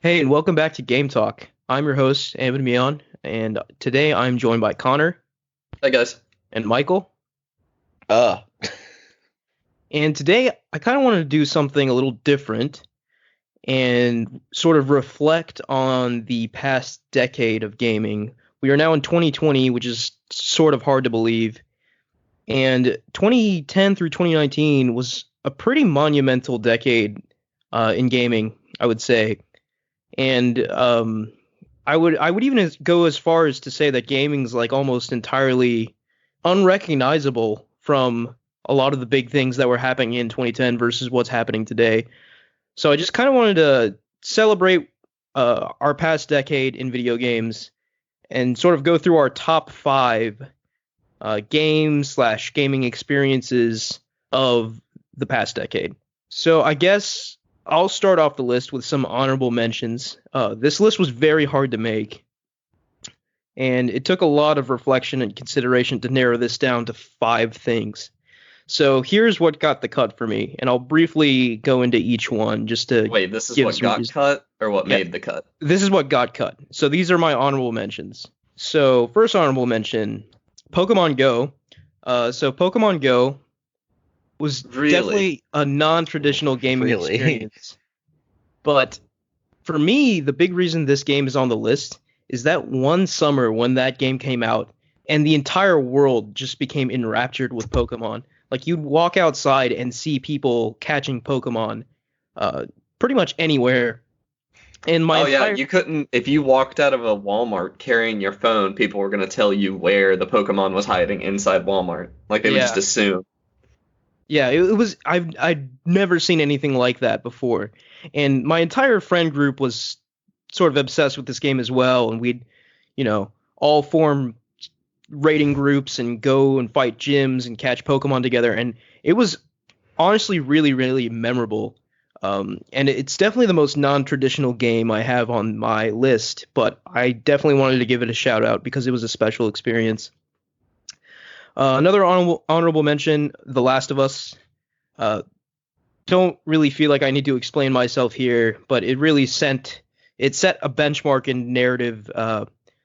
Hey, and welcome back to Game Talk. I'm your host, Evan Mion, and today I'm joined by Connor Hey guys. and Michael. Uh, And today I kind of wanted to do something a little different and sort of reflect on the past decade of gaming. We are now in 2020, which is sort of hard to believe. And 2010 through 2019 was a pretty monumental decade in gaming, I would say. And I would even go as far as to say that gaming's like almost entirely unrecognizable from a lot of the big things that were happening in 2010 versus what's happening today. So I just kind of wanted to celebrate our past decade in video games and sort of go through our top five games slash gaming experiences of the past decade. So I guess I'll start off the list with some honorable mentions. This list was very hard to make, and it took a lot of reflection and consideration to narrow this down to five things. So here's what got the cut for me, and I'll briefly go into each one just to Wait, this is give what some got cut or what Yeah. made the cut? This is what got cut. So these are my honorable mentions. So first honorable mention, Pokemon Go. So Pokemon Go was Really? definitely a non-traditional gaming Really? experience. But for me, the big reason this game is on the list is that one summer when that game came out and the entire world just became enraptured with Pokemon. Like you'd walk outside and see people catching Pokemon pretty much anywhere. And my Oh yeah, entire you couldn't if you walked out of a Walmart carrying your phone, people were gonna tell you where the Pokemon was hiding inside Walmart. Like they would just yeah. assume. Yeah, it was I'd never seen anything like that before. And my entire friend group was sort of obsessed with this game as well, and we'd, all form raiding groups and go and fight gyms and catch Pokemon together, and it was honestly really, really memorable. And it's definitely the most non-traditional game I have on my list, but I definitely wanted to give it a shout out because it was a special experience. Another honorable mention, The Last of Us. Uh, don't really feel like I need to explain myself here, but it set a benchmark in narrative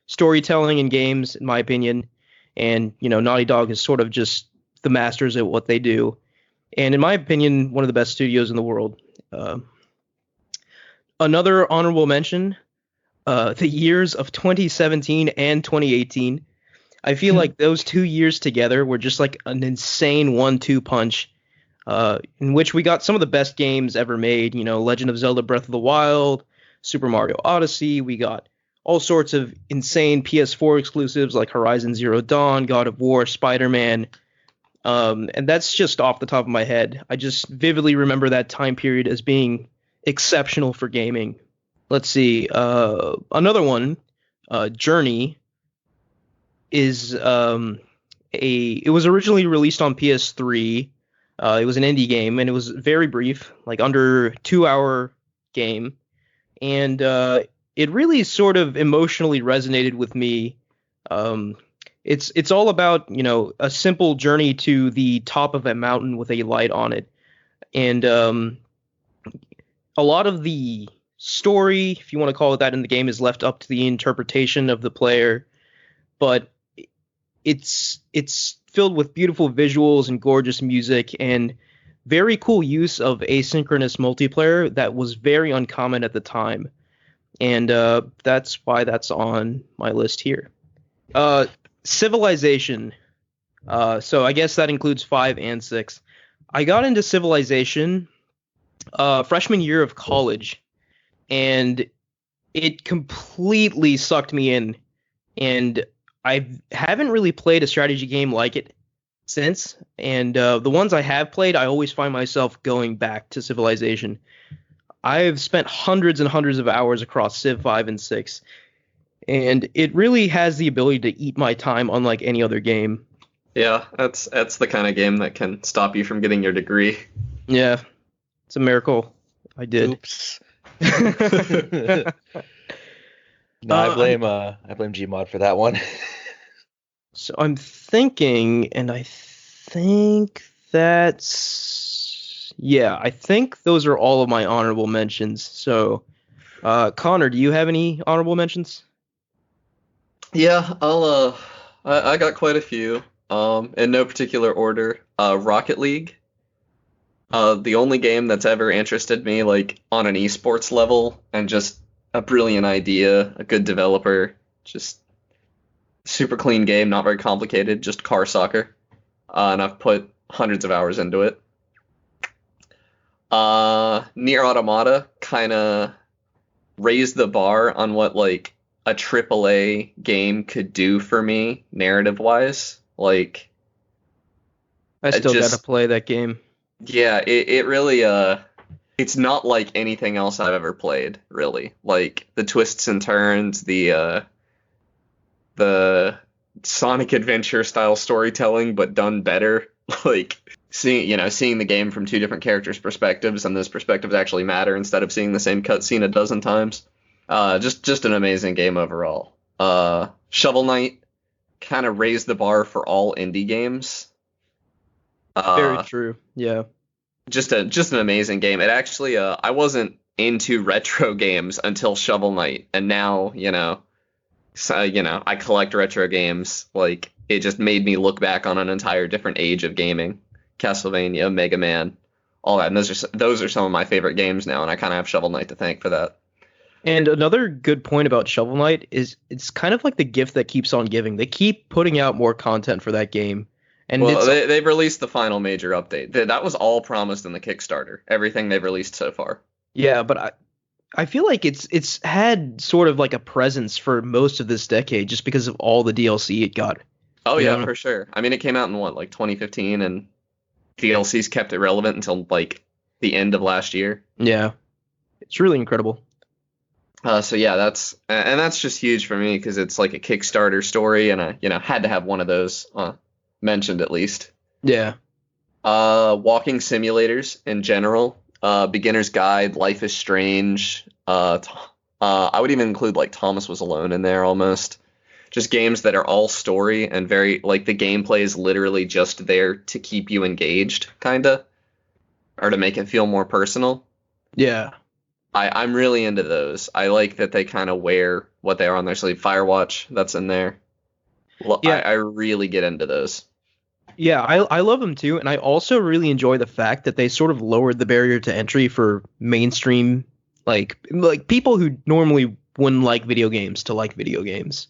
storytelling in games, in my opinion. And Naughty Dog is sort of just the masters at what they do, and in my opinion, one of the best studios in the world. Uh, Another honorable mention, the years of 2017 and 2018. I feel like those 2 years together were just like an insane 1-2 punch, in which we got some of the best games ever made. Legend of Zelda: Breath of the Wild, Super Mario Odyssey. We got all sorts of insane PS4 exclusives like Horizon Zero Dawn, God of War, Spider-Man. And that's just off the top of my head. I just vividly remember that time period as being exceptional for gaming. Let's see. Another one, Journey, is it was originally released on PS3. It was an indie game, and it was very brief, like under 2 hour game, and it really sort of emotionally resonated with me. Um, it's all about a simple journey to the top of a mountain with a light on it, and a lot of the story, if you want to call it that, in the game is left up to the interpretation of the player, but it's filled with beautiful visuals and gorgeous music and very cool use of asynchronous multiplayer that was very uncommon at the time, and that's why that's on my list here. Civilization. So I guess that includes five and six. I got into Civilization freshman year of college, and it completely sucked me in, and I haven't really played a strategy game like it since. And the ones I have played, I always find myself going back to Civilization. I've spent hundreds and hundreds of hours across Civ 5 and 6, and it really has the ability to eat my time unlike any other game. Yeah, that's the kind of game that can stop you from getting your degree. Yeah, it's a miracle I did. Oops. No, I blame Gmod for that one. So I'm thinking, and I think I think those are all of my honorable mentions. So Connor, do you have any honorable mentions? Yeah, I got quite a few. In no particular order. Rocket League. The only game that's ever interested me, like, on an esports level, and just a brilliant idea, a good developer, just super clean game, not very complicated, just car soccer. And I've put hundreds of hours into it. Nier Automata kind of raised the bar on what, like, a AAA game could do for me, narrative-wise. Like, I it still just, gotta play that game. yeah, it really, it's not like anything else I've ever played, really. Like, the twists and turns, the Sonic Adventure style storytelling, but done better. Like, seeing the game from two different characters' perspectives, and those perspectives actually matter instead of seeing the same cutscene a dozen times. Just an amazing game overall. Shovel Knight kind of raised the bar for all indie games. Very Uh, true. Yeah. just an amazing game. It actually, I wasn't into retro games until Shovel Knight, and now, I collect retro games. Like, it just made me look back on an entire different age of gaming. Castlevania, Mega Man, all that. And those are some of my favorite games now, and I kind of have Shovel Knight to thank for that. And another good point about Shovel Knight is it's kind of like the gift that keeps on giving. They keep putting out more content for that game. And Well, it's they've released the final major update. That was all promised in the Kickstarter. Everything they've released so far. yeah, but I feel like it's had sort of like a presence for most of this decade just because of all the DLC it got. Oh yeah, Yeah. for sure. I mean, it came out in what, like 2015, and DLCs kept it relevant until like the end of last year. Yeah. It's really incredible. So yeah, that's just huge for me because it's like a Kickstarter story, and I had to have one of those mentioned at least. Yeah. Walking simulators in general, Beginner's Guide, Life is Strange. I would even include like Thomas Was Alone in there almost. Just games that are all story and very like the gameplay is literally just there to keep you engaged, kinda, or to make it feel more personal. Yeah. I'm really into those. I like that they kind of wear what they are on their sleeve. Firewatch, that's in there. Well, Yeah. I really get into those. Yeah, I love them too, and I also really enjoy the fact that they sort of lowered the barrier to entry for mainstream like people who normally wouldn't like video games to like video games.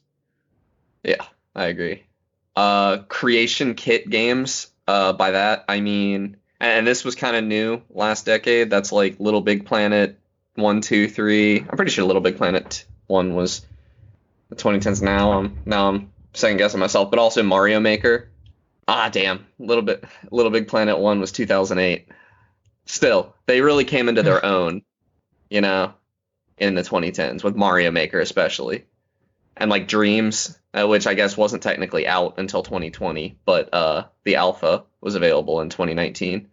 Yeah, I agree. Creation kit games. By that I mean, and this was kind of new last decade. That's like Little Big Planet 1, 2, 3. I'm pretty sure Little Big Planet 1 was the 2010s. Now I'm second guessing myself, but also Mario Maker. Ah, damn. Little Big Planet 1 was 2008. Still, they really came into their own, in the 2010s with Mario Maker especially. And like Dreams, which I guess wasn't technically out until 2020, but the alpha was available in 2019.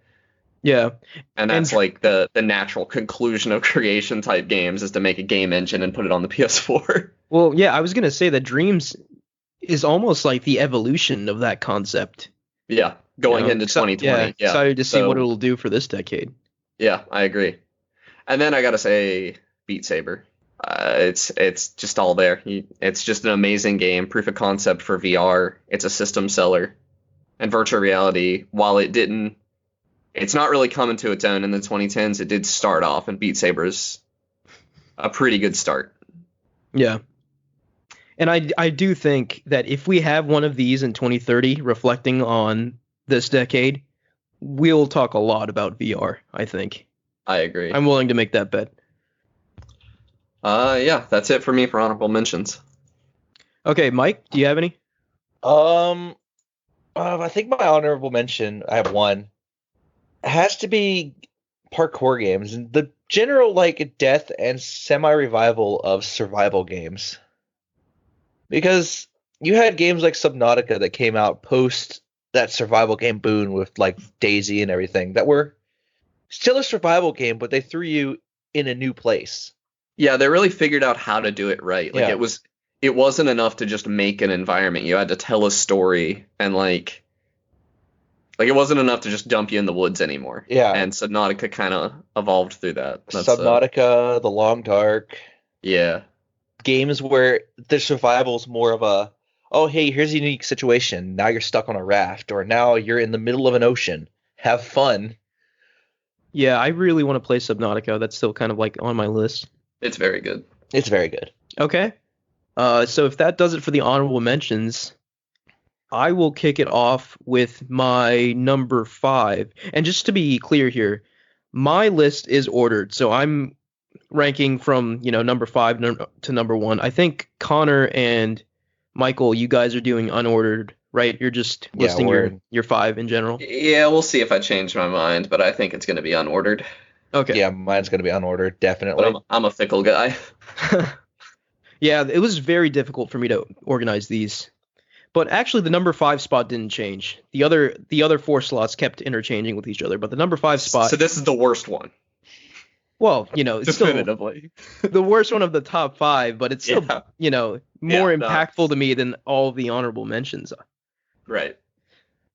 Yeah. And that's like the natural conclusion of creation type games is to make a game engine and put it on the PS4. Well, yeah, I was gonna say that Dreams is almost like the evolution of that concept. Yeah, going into So- 2020. Yeah, excited to see So, what it'll do for this decade. Yeah, I agree. And then I gotta say, Beat Saber. It's just all there. It's just an amazing game. Proof of concept for VR. It's a system seller. And virtual reality, while it's not really coming to its own in the 2010s. It did start off, and Beat Saber's a pretty good start. Yeah. And I do think that if we have one of these in 2030 reflecting on this decade, we'll talk a lot about VR, I think. I agree. I'm willing to make that bet. Yeah, that's it for me for honorable mentions. Okay, Mike, do you have any? I think my honorable mention, I have one. It has to be parkour games and the general like death and semi-revival of survival games. Because you had games like Subnautica that came out post that survival game boon with like DayZ and everything that were still a survival game, but they threw you in a new place. Yeah, they really figured out how to do it right. Like Yeah. it wasn't enough to just make an environment. You had to tell a story, and like it wasn't enough to just dump you in the woods anymore. Yeah. And Subnautica kind of evolved through that. Subnautica, The Long Dark, Yeah. Games where the survival is more of a, oh, hey, here's a unique situation. Now you're stuck on a raft, or now you're in the middle of an ocean. Have fun. Yeah, I really want to play Subnautica. That's still kind of like on my list. It's very good. It's very good. Okay. So if that does it for the honorable mentions, I will kick it off with my number 5. And just to be clear here, my list is ordered. So I'm ranking from, number 5 to number 1. I think Connor and Michael, you guys are doing unordered, right? You're just Yeah, listing your 5 in general. Yeah, we'll see if I change my mind, but I think it's going to be unordered. Okay. Yeah, mine's going to be unordered, definitely. But I'm a fickle guy. Yeah, it was very difficult for me to organize these. But actually, the number 5 spot didn't change. The other 4 slots kept interchanging with each other, but the number 5 spot. So this is the worst one. Well, it's still Definitively. the worst one of the top 5, but it's still, Yeah. more Yeah, no. impactful to me than all of the honorable mentions. Right.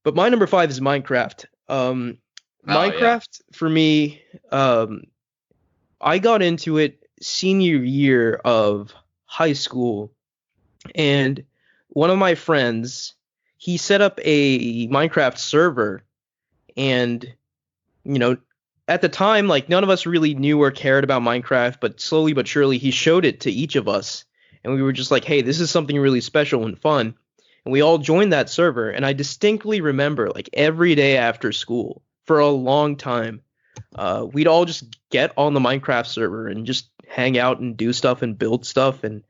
But my number 5 is Minecraft. Minecraft for me, I got into it senior year of high school, and one of my friends, he set up a Minecraft server, and at the time, like, none of us really knew or cared about Minecraft, but slowly but surely he showed it to each of us, and we were just like, hey, this is something really special and fun. And we all joined that server, and I distinctly remember, like, every day after school for a long time, we'd all just get on the Minecraft server and just hang out and do stuff and build stuff, and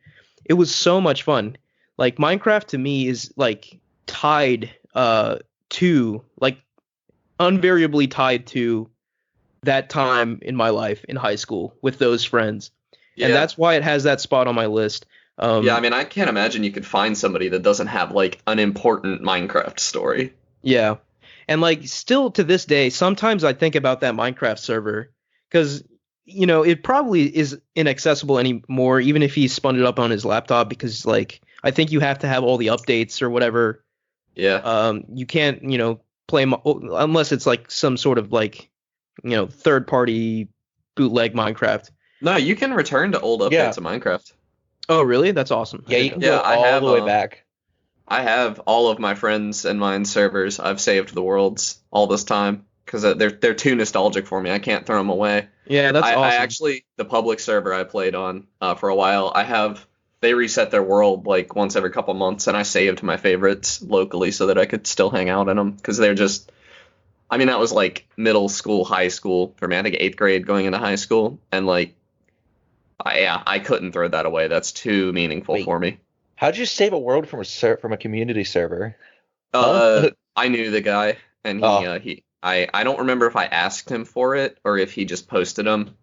it was so much fun. Like, Minecraft to me is like tied to, like, unvariably tied to that time in my life in high school with those friends. Yeah. And that's why it has that spot on my list. Yeah, I mean, I can't imagine you could find somebody that doesn't have, like, an important Minecraft story. Yeah. And, like, still to this day, sometimes I think about that Minecraft server because, it probably is inaccessible anymore, even if he spun it up on his laptop, because, like, I think you have to have all the updates or whatever. Yeah. You can't, play unless it's, like, some sort of, like, third-party bootleg Minecraft. No, you can return to old updates of Minecraft. Oh, really? That's awesome. Yeah, you can Yeah, go I all have, the way back. I have all of my friends and mine servers. I've saved the worlds all this time because they're too nostalgic for me. I can't throw them away. Yeah, that's awesome. I actually, the public server I played on for a while, they reset their world like once every couple months, and I saved my favorites locally so that I could still hang out in them because they're just, I mean, that was like middle school, high school for me. I think 8th grade going into high school, and like, I couldn't throw that away. That's too meaningful for me. How'd you save a world from a community server? I knew the guy, and I don't remember if I asked him for it or if he just posted them.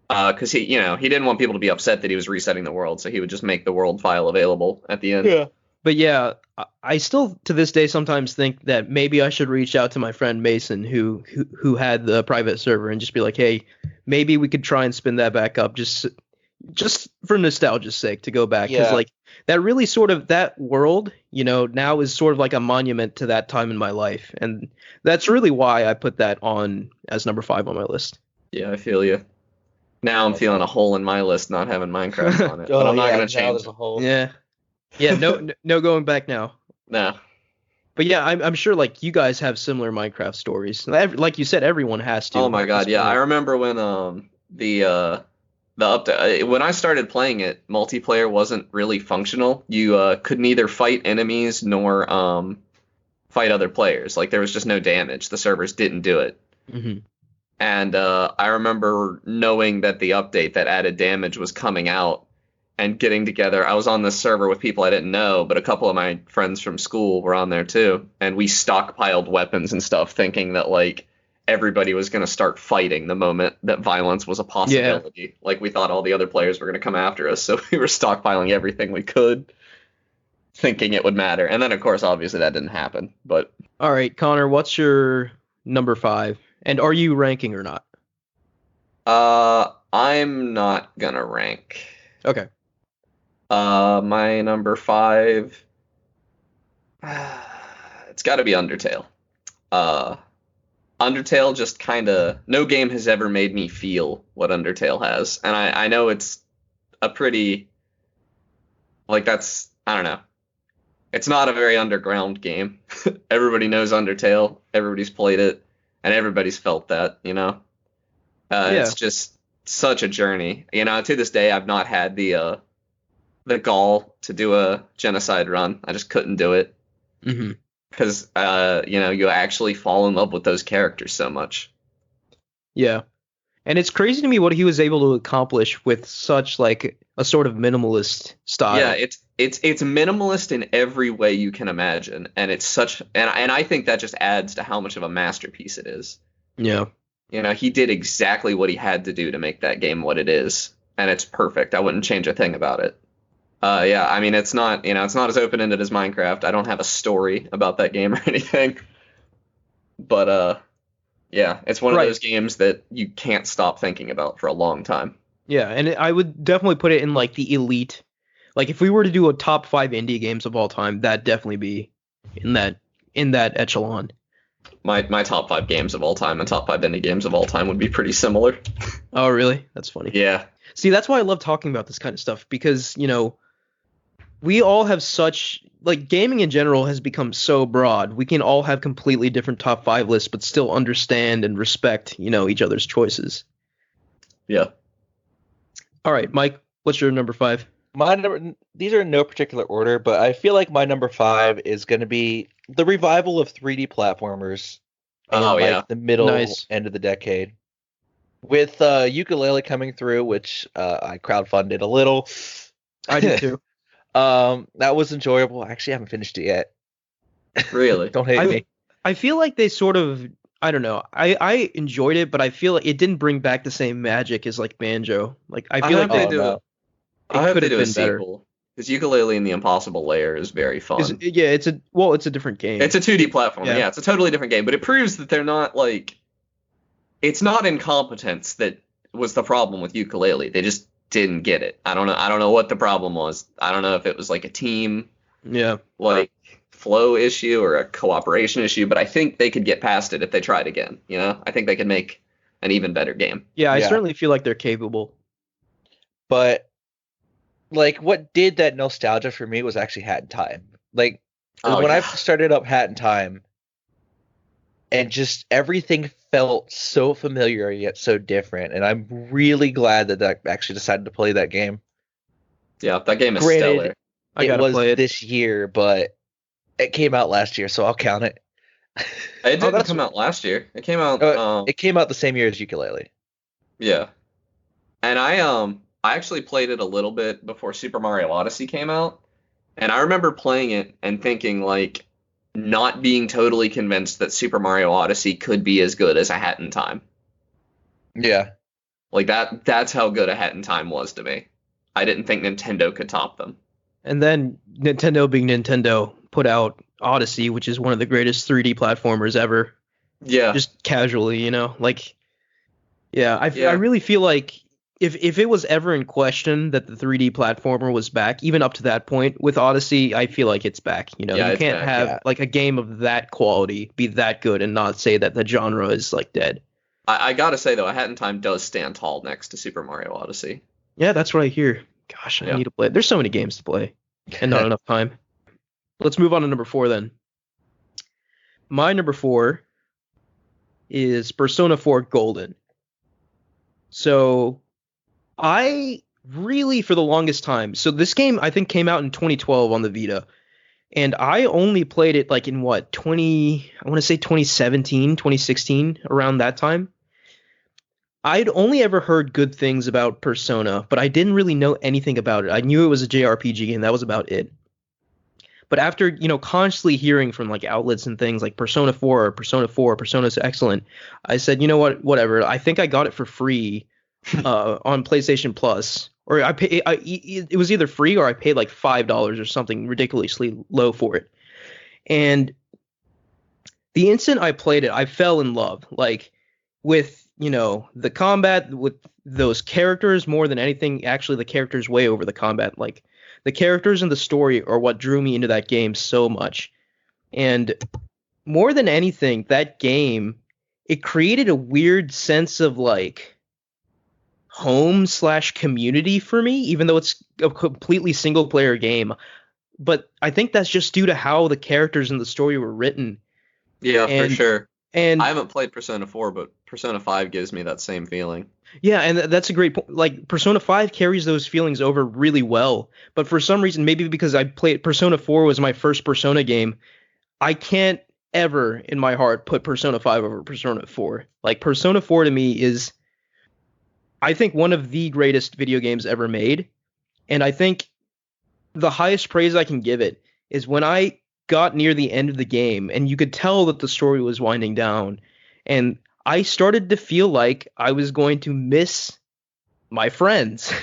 Because he didn't want people to be upset that he was resetting the world, so he would just make the world file available at the end. Yeah. But yeah, I still to this day sometimes think that maybe I should reach out to my friend Mason who had the private server and just be like, hey, maybe we could try and spin that back up just for nostalgia's sake to go back, because like that really sort of that world now is sort of like a monument to that time in my life, and that's really why I put that on as number 5 on my list. Yeah, I feel you. Now I'm feeling a hole in my list not having Minecraft on it, but I'm not gonna change it. Yeah, no going back now. No. But yeah, I'm sure like you guys have similar Minecraft stories. Like you said, everyone has to. Oh my god, yeah. I remember when the update, when I started playing it, multiplayer wasn't really functional. You could neither fight enemies nor fight other players. Like there was just no damage. The servers didn't do it. Mm-hmm. And I remember knowing that the update that added damage was coming out and getting together. I was on this server with people I didn't know, but a couple of my friends from school were on there too. And we stockpiled weapons and stuff, thinking that like everybody was going to start fighting the moment that violence was a possibility. Yeah. Like we thought all the other players were going to come after us. So we were stockpiling everything we could, thinking it would matter. And then of course, obviously that didn't happen, but. All right, Connor, what's your number 5? And are you ranking or not? I'm not gonna rank. Okay. My number 5, it's got to be Undertale. Undertale just kind of, no game has ever made me feel what Undertale has, and I know it's a pretty, like, that's, I don't know. It's not a very underground game. Everybody knows Undertale. Everybody's played it, and everybody's felt that, you know? Yeah. It's just such a journey. You know, to this day, I've not had the gall to do a genocide run. I just couldn't do it Hmm. because, you know, you actually fall in love with those characters so much. Yeah. And it's crazy to me what he was able to accomplish with such like a sort of minimalist style. Yeah, it's minimalist in every way you can imagine, and it's such, and I think that just adds to how much of a masterpiece it is. Yeah. You know, he did exactly what he had to do to make that game what it is, and it's perfect. I wouldn't change a thing about it. Yeah, I mean, it's not, you know, it's not as open-ended as Minecraft. I don't have a story about that game or anything, but yeah, it's one of Right. those games that you can't stop thinking about for a long time. Yeah, and I would definitely put it in like the elite. Like if we were to do a top 5 indie games of all time, that'd definitely be in that echelon. My top 5 games of all time and top 5 indie games of all time would be pretty similar. Oh, really? That's funny. Yeah. See, that's why I love talking about this kind of stuff because, you know, we all have such like gaming in general has become so broad. We can all have completely different top 5 lists but still understand and respect, you know, each other's choices. Yeah. All right, Mike, what's your number 5? These are in no particular order, but I feel like my number 5 is going to be the revival of 3D platformers in Oh, yeah. the middle Nice. end of the decade. With Yooka-Laylee coming through, which I crowdfunded a little. I do too. That was enjoyable. I actually haven't finished it yet. Really? Don't hate me. I feel like they sort of I don't know. I enjoyed it, but I feel like it didn't bring back the same magic as like Banjo. Like I feel I like hope they Oh, do no. it. it I hope could they have do a been better. sequel. Because Yooka-Laylee and the Impossible Layer is very fun. Yeah, it's a different game. It's a 2D platform. Yeah. Yeah, it's a totally different game, but it proves that they're not like. It's not incompetence that was the problem with Yooka-Laylee. They just didn't get it. I don't know. I don't know what the problem was. I don't know if it was like a team Yeah. like flow issue or a cooperation issue, but I think they could get past it if they tried again. You know, I think they could make an even better game. Yeah, I Yeah. certainly feel like they're capable. But like what did that nostalgia for me was actually Hat in Time. Like Oh, when I yeah. started up Hat in Time and just everything felt so familiar yet so different, and I'm really glad that I actually decided to play that game. Yeah, that game is Granted, stellar. I it gotta was play it. this year, but it came out last year, so I'll count it. It didn't that's- come out last year. It came out. It came out the same year as Yooka-Laylee. Yeah, and I actually played it a little bit before Super Mario Odyssey came out, and I remember playing it and thinking like not being totally convinced that Super Mario Odyssey could be as good as A Hat in Time. Yeah. Like that's how good A Hat in Time was to me. I didn't think Nintendo could top them. And then Nintendo being Nintendo put out Odyssey, which is one of the greatest 3D platformers ever. Yeah. Just casually, you know, like yeah, I Yeah. really feel like if it was ever in question that the 3D platformer was back, even up to that point with Odyssey, I feel like it's back. You know, Yeah, you it's can't back, have yeah. like a game of that quality be that good and not say that the genre is like dead. I gotta say though, A Hat in Time does stand tall next to Super Mario Odyssey. Yeah, that's what I hear. Gosh, I Yeah. need to play it. There's so many games to play and not enough time. Let's move on to number 4 then. My number 4 is Persona 4 Golden. So I really, for the longest time, so this game I think came out in 2012 on the Vita, and I only played it like in what, I want to say 2017, 2016, around that time. I'd only ever heard good things about Persona, but I didn't really know anything about it. I knew it was a JRPG, and that was about it. But after, you know, constantly hearing from like outlets and things like Persona 4 or Persona 4, Persona's excellent, I said, you know what, whatever. I think I got it for free on PlayStation Plus, or it was either free or I paid like $5 or something ridiculously low for it. And the instant I played it, I fell in love, like with, you know, the combat, with those characters more than anything. Actually, the characters way over the combat. Like the characters and the story are what drew me into that game so much. And more than anything, that game, it created a weird sense of like home/community for me, even though it's a completely single player game. But I think that's just due to how the characters in the story were written. Yeah, for And sure. I and haven't played Persona 4, but Persona 5 gives me that same feeling. yeah, and that's a great point. Like Persona 5 carries those feelings over really well. But for some reason, maybe because I played Persona 4 was my first Persona game, I can't ever in my heart put Persona 5 over Persona 4. Like Persona 4 to me is, I think, one of the greatest video games ever made. And I think the highest praise I can give it is when I got near the end of the game and you could tell that the story was winding down, and I started to feel like I was going to miss my friends,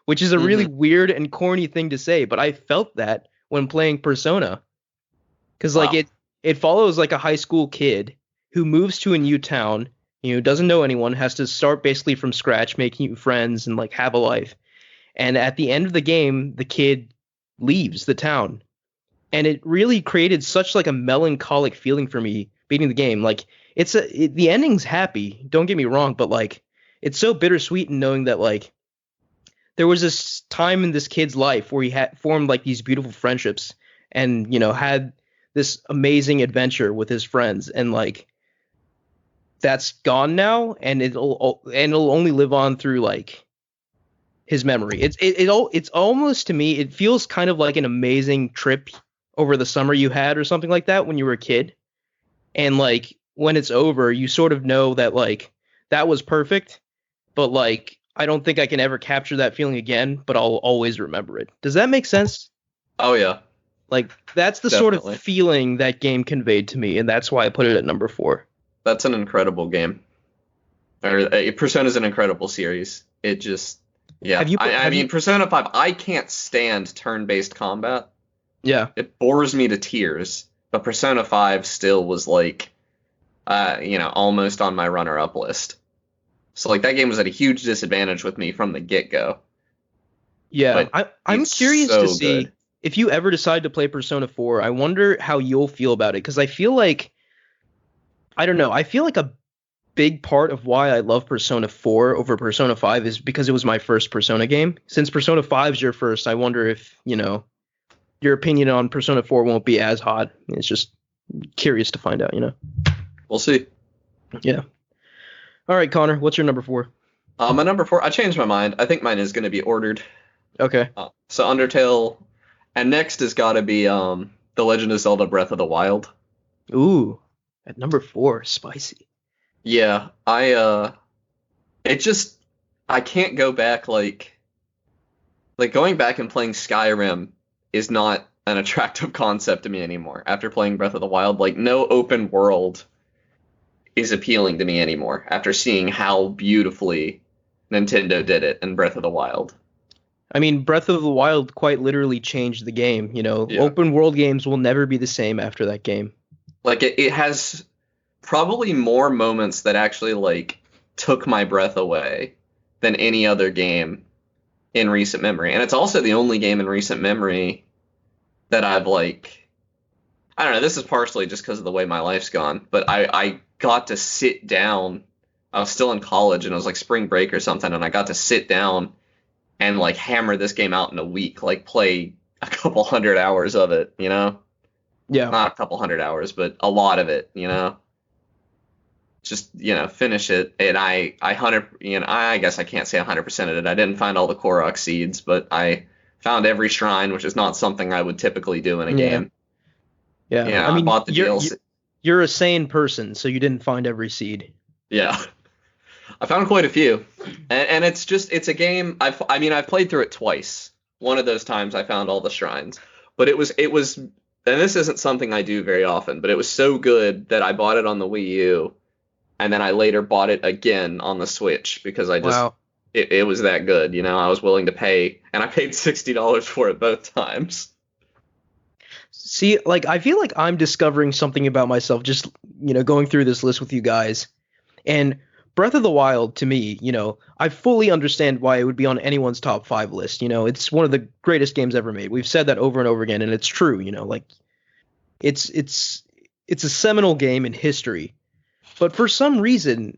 which is a really weird and corny thing to say, but I felt that when playing Persona. Because like Wow. it follows like a high school kid who moves to a new town, doesn't know anyone, has to start basically from scratch, making new friends and like have a life. And at the end of the game, the kid leaves the town. And it really created such like a melancholic feeling for me beating the game. Like the ending's happy, don't get me wrong, but like it's so bittersweet in knowing that like there was this time in this kid's life where he had formed like these beautiful friendships and had this amazing adventure with his friends, and like that's gone now, and it'll only live on through like his memory. It's almost, to me, it feels kind of like an amazing trip over the summer you had or something like that when you were a kid. And like when it's over, you sort of know that like that was perfect, but like I don't think I can ever capture that feeling again, but I'll always remember it. Does that make sense? Oh yeah, Like that's the definitely. sort of feeling that game conveyed to me, and that's why I put it at number 4. That's an incredible game. Persona's an incredible series. It just, yeah. Have you put- I have mean, you- Persona 5, I can't stand turn-based combat. Yeah. It bores me to tears. But Persona 5 still was like, almost on my runner-up list. So like that game was at a huge disadvantage with me from the get-go. Yeah. But I'm it's curious so to see good. if you ever decide to play Persona 4. I wonder how you'll feel about it, because I feel like, I don't know, I feel like a big part of why I love Persona 4 over Persona 5 is because it was my first Persona game. Since Persona 5 is your first, I wonder if, your opinion on Persona 4 won't be as hot. It's just curious to find out. We'll see. Yeah. All right, Connor, what's your number 4? My number 4, I changed my mind. I think mine is going to be ordered. Okay. So Undertale, and next has got to be The Legend of Zelda Breath of the Wild. Ooh, at number 4, spicy. Yeah, I can't go back like going back and playing Skyrim is not an attractive concept to me anymore after playing Breath of the Wild. Like no open world is appealing to me anymore after seeing how beautifully Nintendo did it in Breath of the Wild. I mean, Breath of the Wild quite literally changed the game. Yeah. Open world games will never be the same after that game. Like it has probably more moments that actually like took my breath away than any other game in recent memory. And it's also the only game in recent memory that I've like, I don't know, this is partially just because of the way my life's gone, but I got to sit down. I was still in college and it was like spring break or something, and I got to sit down and like hammer this game out in a week, like play a couple hundred hours of it, Yeah. Not a couple hundred hours, but a lot of it, Just, finish it. And I guess I can't say 100% of it. I didn't find all the Korok seeds, but I found every shrine, which is not something I would typically do in a game. Yeah. Yeah, I mean, bought the you're, DLC. you're a sane person, so you didn't find every seed. Yeah. I found quite a few. And it's a game I've played through it twice. One of those times I found all the shrines. But it was and this isn't something I do very often, but it was so good that I bought it on the Wii U, and then I later bought it again on the Switch because I just Wow. it was that good, I was willing to pay, and I paid $60 for it both times. See, like, I feel like I'm discovering something about myself just, going through this list with you guys. And Breath of the Wild, to me, I fully understand why it would be on anyone's top 5 list. It's one of the greatest games ever made. We've said that over and over again, and it's true. Like, it's a seminal game in history. But for some reason,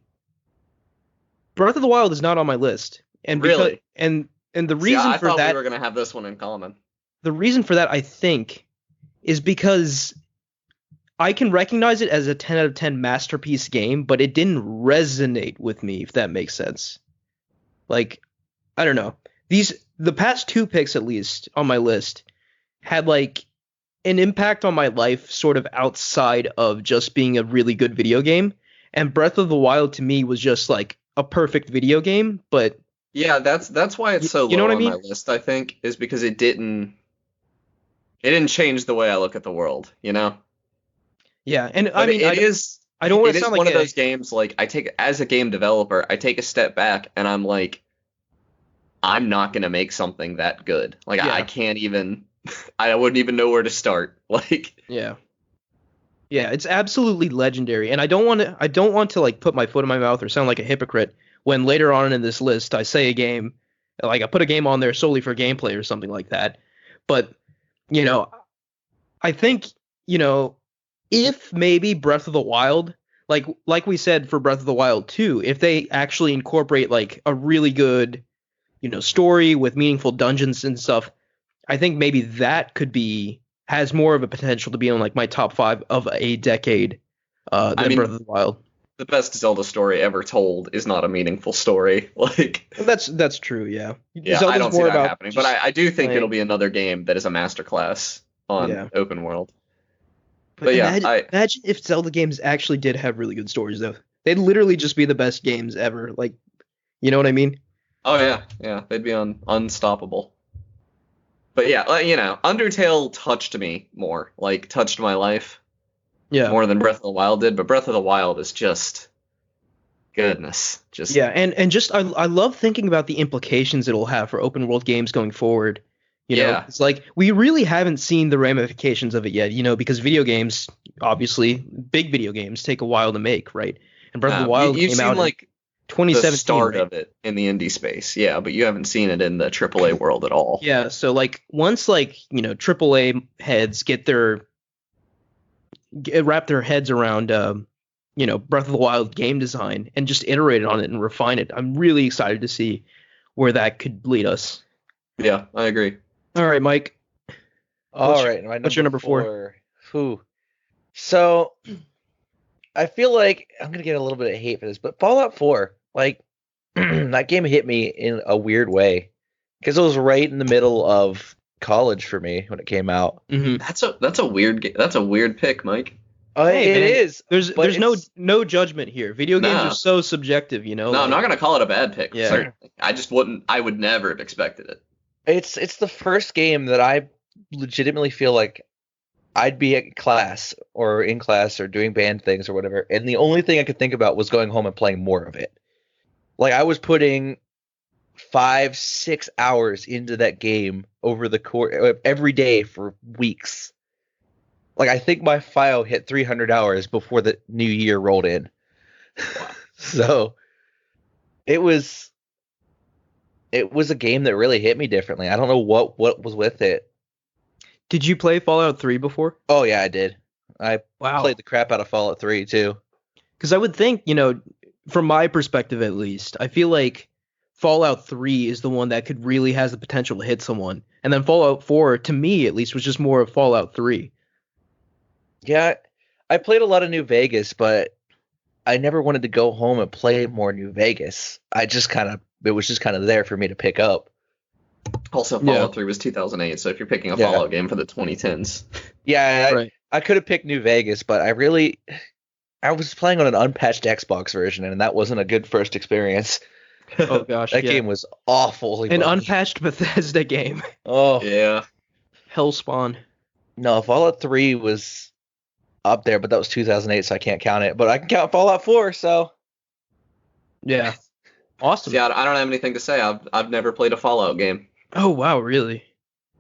Breath of the Wild is not on my list. And Really? and the See, reason I for thought that, we were gonna have this one in common. the reason for that, I think, is because I can recognize it as a 10 out of 10 masterpiece game, but it didn't resonate with me, if that makes sense. Like, I don't know. The past two picks, at least on my list, had like an impact on my life sort of outside of just being a really good video game. And Breath of the Wild to me was just like a perfect video game, but Yeah, that's why it's so you know low what I on my mean? list, I think, is because it didn't change the way I look at the world, you know? Yeah, and I But mean, it is I don't want it to is sound like one of a those games like I take as a game developer, I take a step back and I'm like, I'm not gonna make something that good. Like I yeah, can't even I wouldn't even know where to start. Like yeah. Yeah, it's absolutely legendary, and I don't want to like put my foot in my mouth or sound like a hypocrite when later on in this list I say a game, like I put a game on there solely for gameplay or something like that. But, you know, I think, you know, if maybe Breath of the Wild, like we said for Breath of the Wild 2, if they actually incorporate like a really good, story with meaningful dungeons and stuff, I think maybe that could be has more of a potential to be on like my top five of a decade I than Breath mean, of the Wild. the best Zelda story ever told is not a meaningful story. Like That's true, yeah. yeah, I Zelda's don't see more that about happening. But just I do think it'll playing. be another game that is a masterclass on Yeah. open world. But But yeah, imagine if Zelda games actually did have really good stories though. They'd literally just be the best games ever. Like, you know what I mean? oh yeah, they'd be unstoppable. But yeah, Undertale touched me more, like touched my life Yeah. more than Breath of the Wild did. But Breath of the Wild is just goodness, just Yeah, and just I love thinking about the implications it'll have for open world games going forward. yeah. It's like we really haven't seen the ramifications of it yet, because video games, obviously, big video games take a while to make, right? And Breath of the No, Wild you've came seen out in like the 2017, start right? of it in the indie space, yeah, but you haven't seen it in the AAA world at all. Yeah, so like once like, AAA heads wrap their heads around Breath of the Wild game design and just iterate on it and refine it. I'm really excited to see where that could lead us. Yeah, I agree. All right, Mike. All right, my what's your number four? Whew. So I feel like I'm gonna get a little bit of hate for this, but Fallout 4, like that game hit me in a weird way because it was right in the middle of college for me when it came out. Mm-hmm. That's a weird that's a weird pick, Mike. Hey, It man, is. There's no judgment here. Video games Nah. are so subjective, No, I'm not gonna call it a bad pick. Yeah. Certainly. I would never have expected it. It's the first game that I legitimately feel like I'd be at class or in class or doing band things or whatever, and the only thing I could think about was going home and playing more of it. Like I was putting 5-6 hours into that game over the course every day for weeks. Like I think my file hit 300 hours before the new year rolled in. So it was a game that really hit me differently. I don't know what was with it. Did you play Fallout 3 before? Oh yeah, I did. I Wow. played the crap out of Fallout 3 too. Because I would think, from my perspective at least, I feel like Fallout 3 is the one that could really has the potential to hit someone. And then Fallout 4, to me at least, was just more of Fallout 3. Yeah, I played a lot of New Vegas, but I never wanted to go home and play more New Vegas. It was just kind of there for me to pick up. Also, Fallout 3 was 2008, so if you're picking a Yeah. Fallout game for the 2010s, Yeah, Right. I could have picked New Vegas, but I was playing on an unpatched Xbox version, and that wasn't a good first experience. Oh gosh, That yeah. game was awful. An unpatched Bethesda game. Oh yeah. Hellspawn. no, Fallout 3 was up there, but that was 2008, so I can't count it. But I can count Fallout 4, so Yeah. Awesome. See, I don't have anything to say. I've never played a Fallout game. Oh wow, really?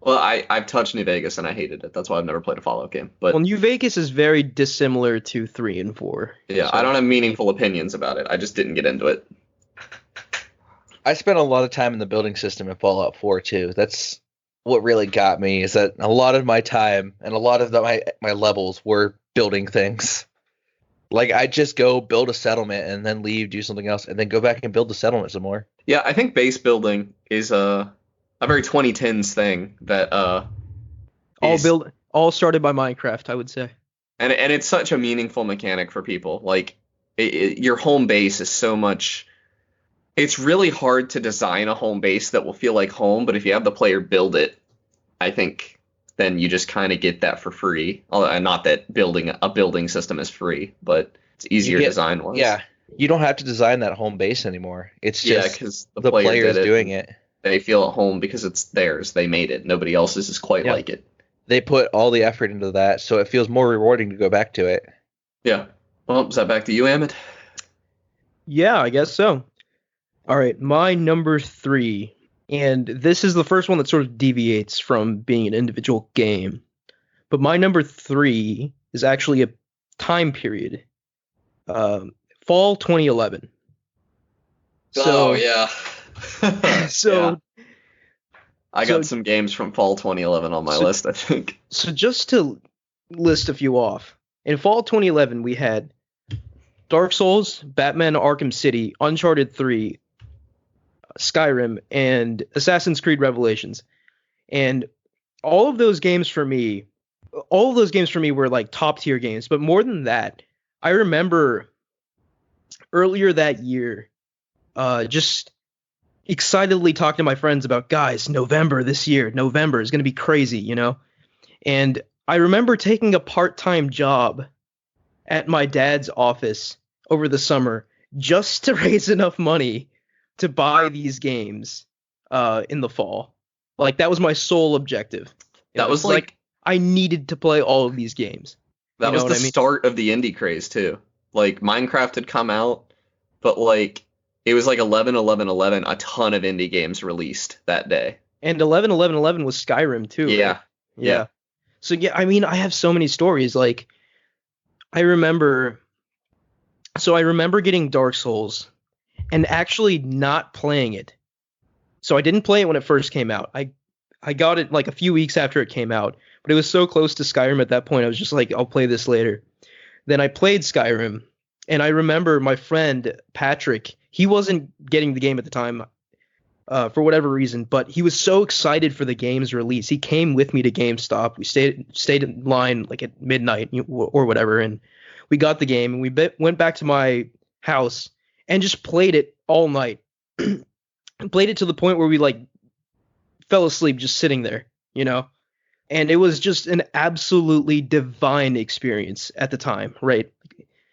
Well, I've touched New Vegas and I hated it. That's why I've never played a Fallout game. But Well, New Vegas is very dissimilar to 3 and 4. yeah, so- I don't have meaningful opinions about it. I just didn't get into it. I spent a lot of time in the building system in Fallout 4 too. That's what really got me, is that a lot of my time and a lot of my levels were building things. Like I just go build a settlement and then leave, do something else, and then go back and build the settlement some more. Yeah, I think base building is a very 2010s thing that is All started by Minecraft, I would say. and it's such a meaningful mechanic for people. Like your home base is so much. It's really hard to design a home base that will feel like home, but if you have the player build it, I think then you just kind of get that for free. Not that building a building system is free, but it's easier design wise. Yeah, you don't have to design that home base anymore. It's Yeah, just because the players doing it. They feel at home because it's theirs. They made it. Nobody else's is quite like it. They put all the effort into that, so it feels more rewarding to go back to it. Yeah. Well, is that back to you, Amit? Yeah, I guess so. All right, my number 3, and this is the first one that sort of deviates from being an individual game. But my number 3 is actually a time period. Fall 2011. Oh, yeah. So yeah. I got some games from fall 2011 on my list, I think. So just to list a few off, in fall 2011 we had Dark Souls, Batman Arkham City, Uncharted 3, Skyrim, and Assassin's Creed Revelations. And all of those games for me were like top tier games. But more than that, I remember earlier that year, just excitedly talking to my friends about, guys, November this year, November is going to be crazy, you know? And I remember taking a part-time job at my dad's office over the summer just to raise enough money to buy these games in the fall. Like, that was my sole objective. That was like I needed to play all of these games. That was the start of the indie craze too. Like Minecraft had come out, but like it was like 11/11/11. A ton of indie games released that day. And 11/11/11 was Skyrim too. Yeah. Right? Yeah. So yeah, I mean, I have so many stories. Like, I remember getting Dark Souls and actually not playing it. So I didn't play it when it first came out. I got it like a few weeks after it came out, but it was so close to Skyrim at that point. I was just like, I'll play this later. Then I played Skyrim, and I remember my friend Patrick, he wasn't getting the game at the time for whatever reason, but he was so excited for the game's release. He came with me to GameStop. We stayed in line like at midnight or whatever, and we got the game, and we went back to my house and just played it all night. Played it to the point where we like fell asleep just sitting there, you know? And it was just an absolutely divine experience at the time, right?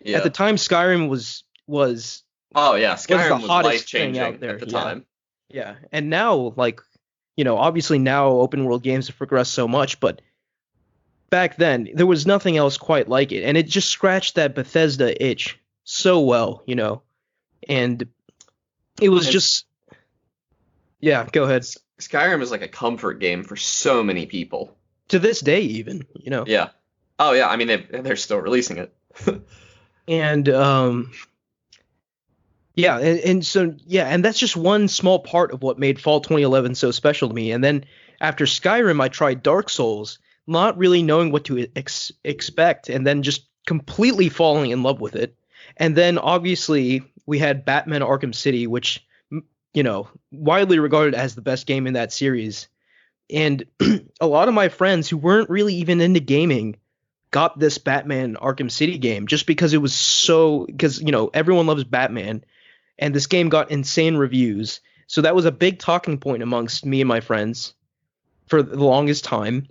Yeah. At the time, Skyrim was oh yeah, Skyrim was life changing out there at the time. Yeah, and now, like, you know, obviously now open world games have progressed so much, but back then there was nothing else quite like it, and it just scratched that Bethesda itch so well, you know. And it was just, yeah, go ahead. Skyrim is like a comfort game for so many people. To this day, even, you know. Yeah. Oh yeah, I mean they're still releasing it. And yeah, and so yeah, and that's just one small part of what made Fall 2011 so special to me. And then after Skyrim, I tried Dark Souls, not really knowing what to expect, and then just completely falling in love with it. And then obviously we had Batman Arkham City, which, you know, widely regarded as the best game in that series. And a lot of my friends who weren't really even into gaming got this Batman Arkham City game just because it was because, you know, everyone loves Batman, and this game got insane reviews. So that was a big talking point amongst me and my friends for the longest time.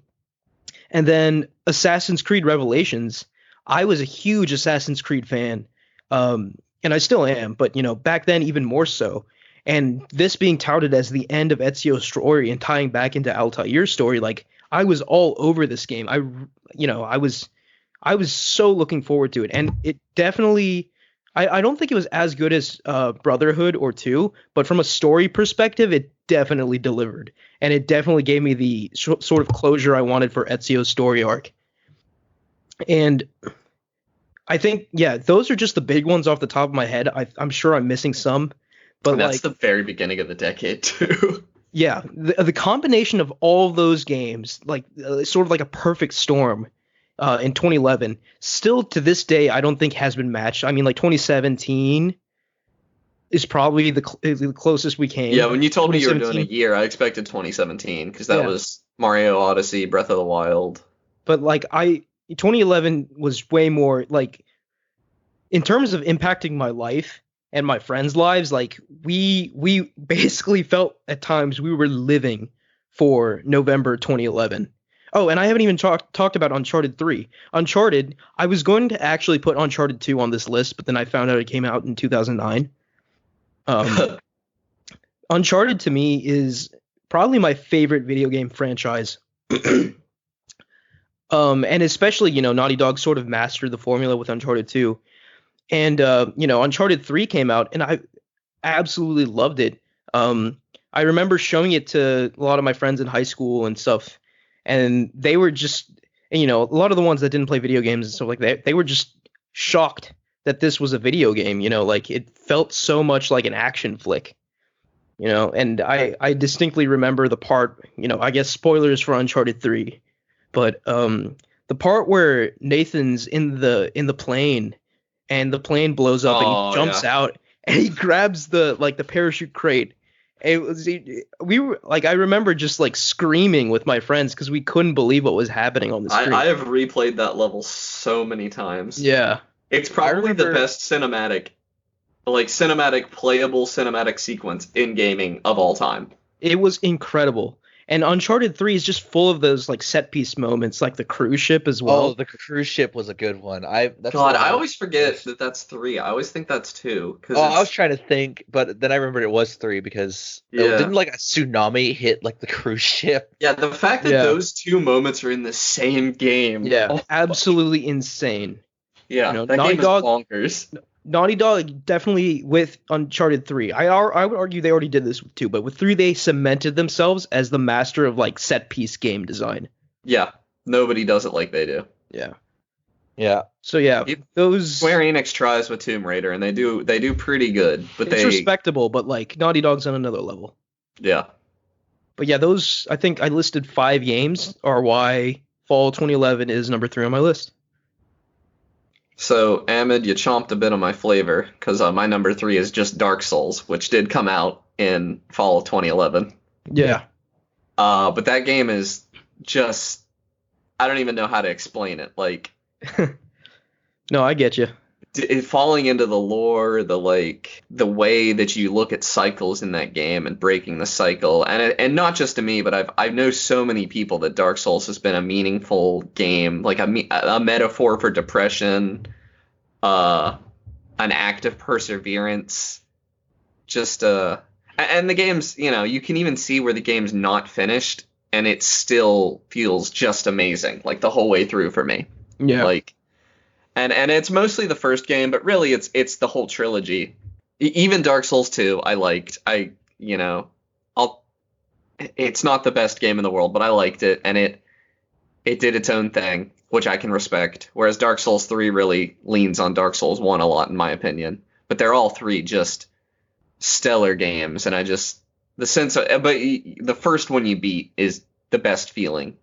And then Assassin's Creed Revelations, I was a huge Assassin's Creed fan, and I still am, but, you know, back then even more so. And this being touted as the end of Ezio's story and tying back into Altair's story, like, I was all over this game. I was so looking forward to it, and it definitely, I don't think it was as good as Brotherhood or 2, but from a story perspective, it definitely delivered, and it definitely gave me the sort of closure I wanted for Ezio's story arc. And I think, yeah, those are just the big ones off the top of my head. I'm sure I'm missing some, but and that's the very beginning of the decade too. Yeah, the combination of all of those games, like sort of like a perfect storm, in 2011, still to this day, I don't think has been matched. I mean, like 2017 is probably the closest we came. Yeah, when you told me you were doing a 2017. year, I expected 2017 because that Yeah. was Mario Odyssey, Breath of the Wild. But like 2011 was way more like in terms of impacting my life and my friends' lives. Like we basically felt at times we were living for November 2011. Oh, and I haven't even talked about Uncharted 3. Uncharted, I was going to actually put Uncharted 2 on this list, but then I found out it came out in 2009. Uncharted to me is probably my favorite video game franchise. And especially, Naughty Dog sort of mastered the formula with Uncharted 2. And, Uncharted 3 came out, and I absolutely loved it. I remember showing it to a lot of my friends in high school and stuff, and they were just, a lot of the ones that didn't play video games and stuff like that, they were just shocked that this was a video game, like it felt so much like an action flick. And I distinctly remember the part, I guess spoilers for Uncharted 3, but the part where Nathan's in the plane and the plane blows up and he jumps out and he grabs the parachute crate. We were like, I remember just like screaming with my friends because we couldn't believe what was happening on the screen. I have replayed that level so many times. Yeah. It's probably the best cinematic playable cinematic sequence in gaming of all time. It was incredible. And Uncharted 3 is just full of those like set piece moments, like the cruise ship as well. Oh, the cruise ship was a good one. I always forget that that's 3. I always think that's 2. I was trying to think, but then I remembered it was 3 because didn't like a tsunami hit like the cruise ship? Yeah, the fact that those two moments are in the same game. Yeah, absolutely insane. Yeah, that game is bonkers. Naughty Dog definitely with Uncharted 3. I would argue they already did this with 2, but with 3 they cemented themselves as the master of like set piece game design. Yeah, nobody does it like they do. Yeah. So yeah, those Square Enix tries with Tomb Raider and they do pretty good, but it's respectable, but like Naughty Dog's on another level. Yeah. But yeah, those I think I listed 5 games are why Fall 2011 is number 3 on my list. So, Ahmed, you chomped a bit of my flavor, because my number 3 is just Dark Souls, which did come out in fall of 2011. Yeah. But that game is just, I don't even know how to explain it. Like, no, I get you. Falling into the lore, the way that you look at cycles in that game and breaking the cycle, and not just to me, but I know so many people that Dark Souls has been a meaningful game, like a metaphor for depression, an act of perseverance, and the game's, you can even see where the game's not finished, and it still feels just amazing, like the whole way through for me. Yeah. And it's mostly the first game, but really it's the whole trilogy. Even Dark Souls 2, I liked. It's not the best game in the world, but I liked it, and it did its own thing, which I can respect. Whereas Dark Souls 3 really leans on Dark Souls 1 a lot, in my opinion. But they're all 3 just stellar games, and the first one you beat is the best feeling.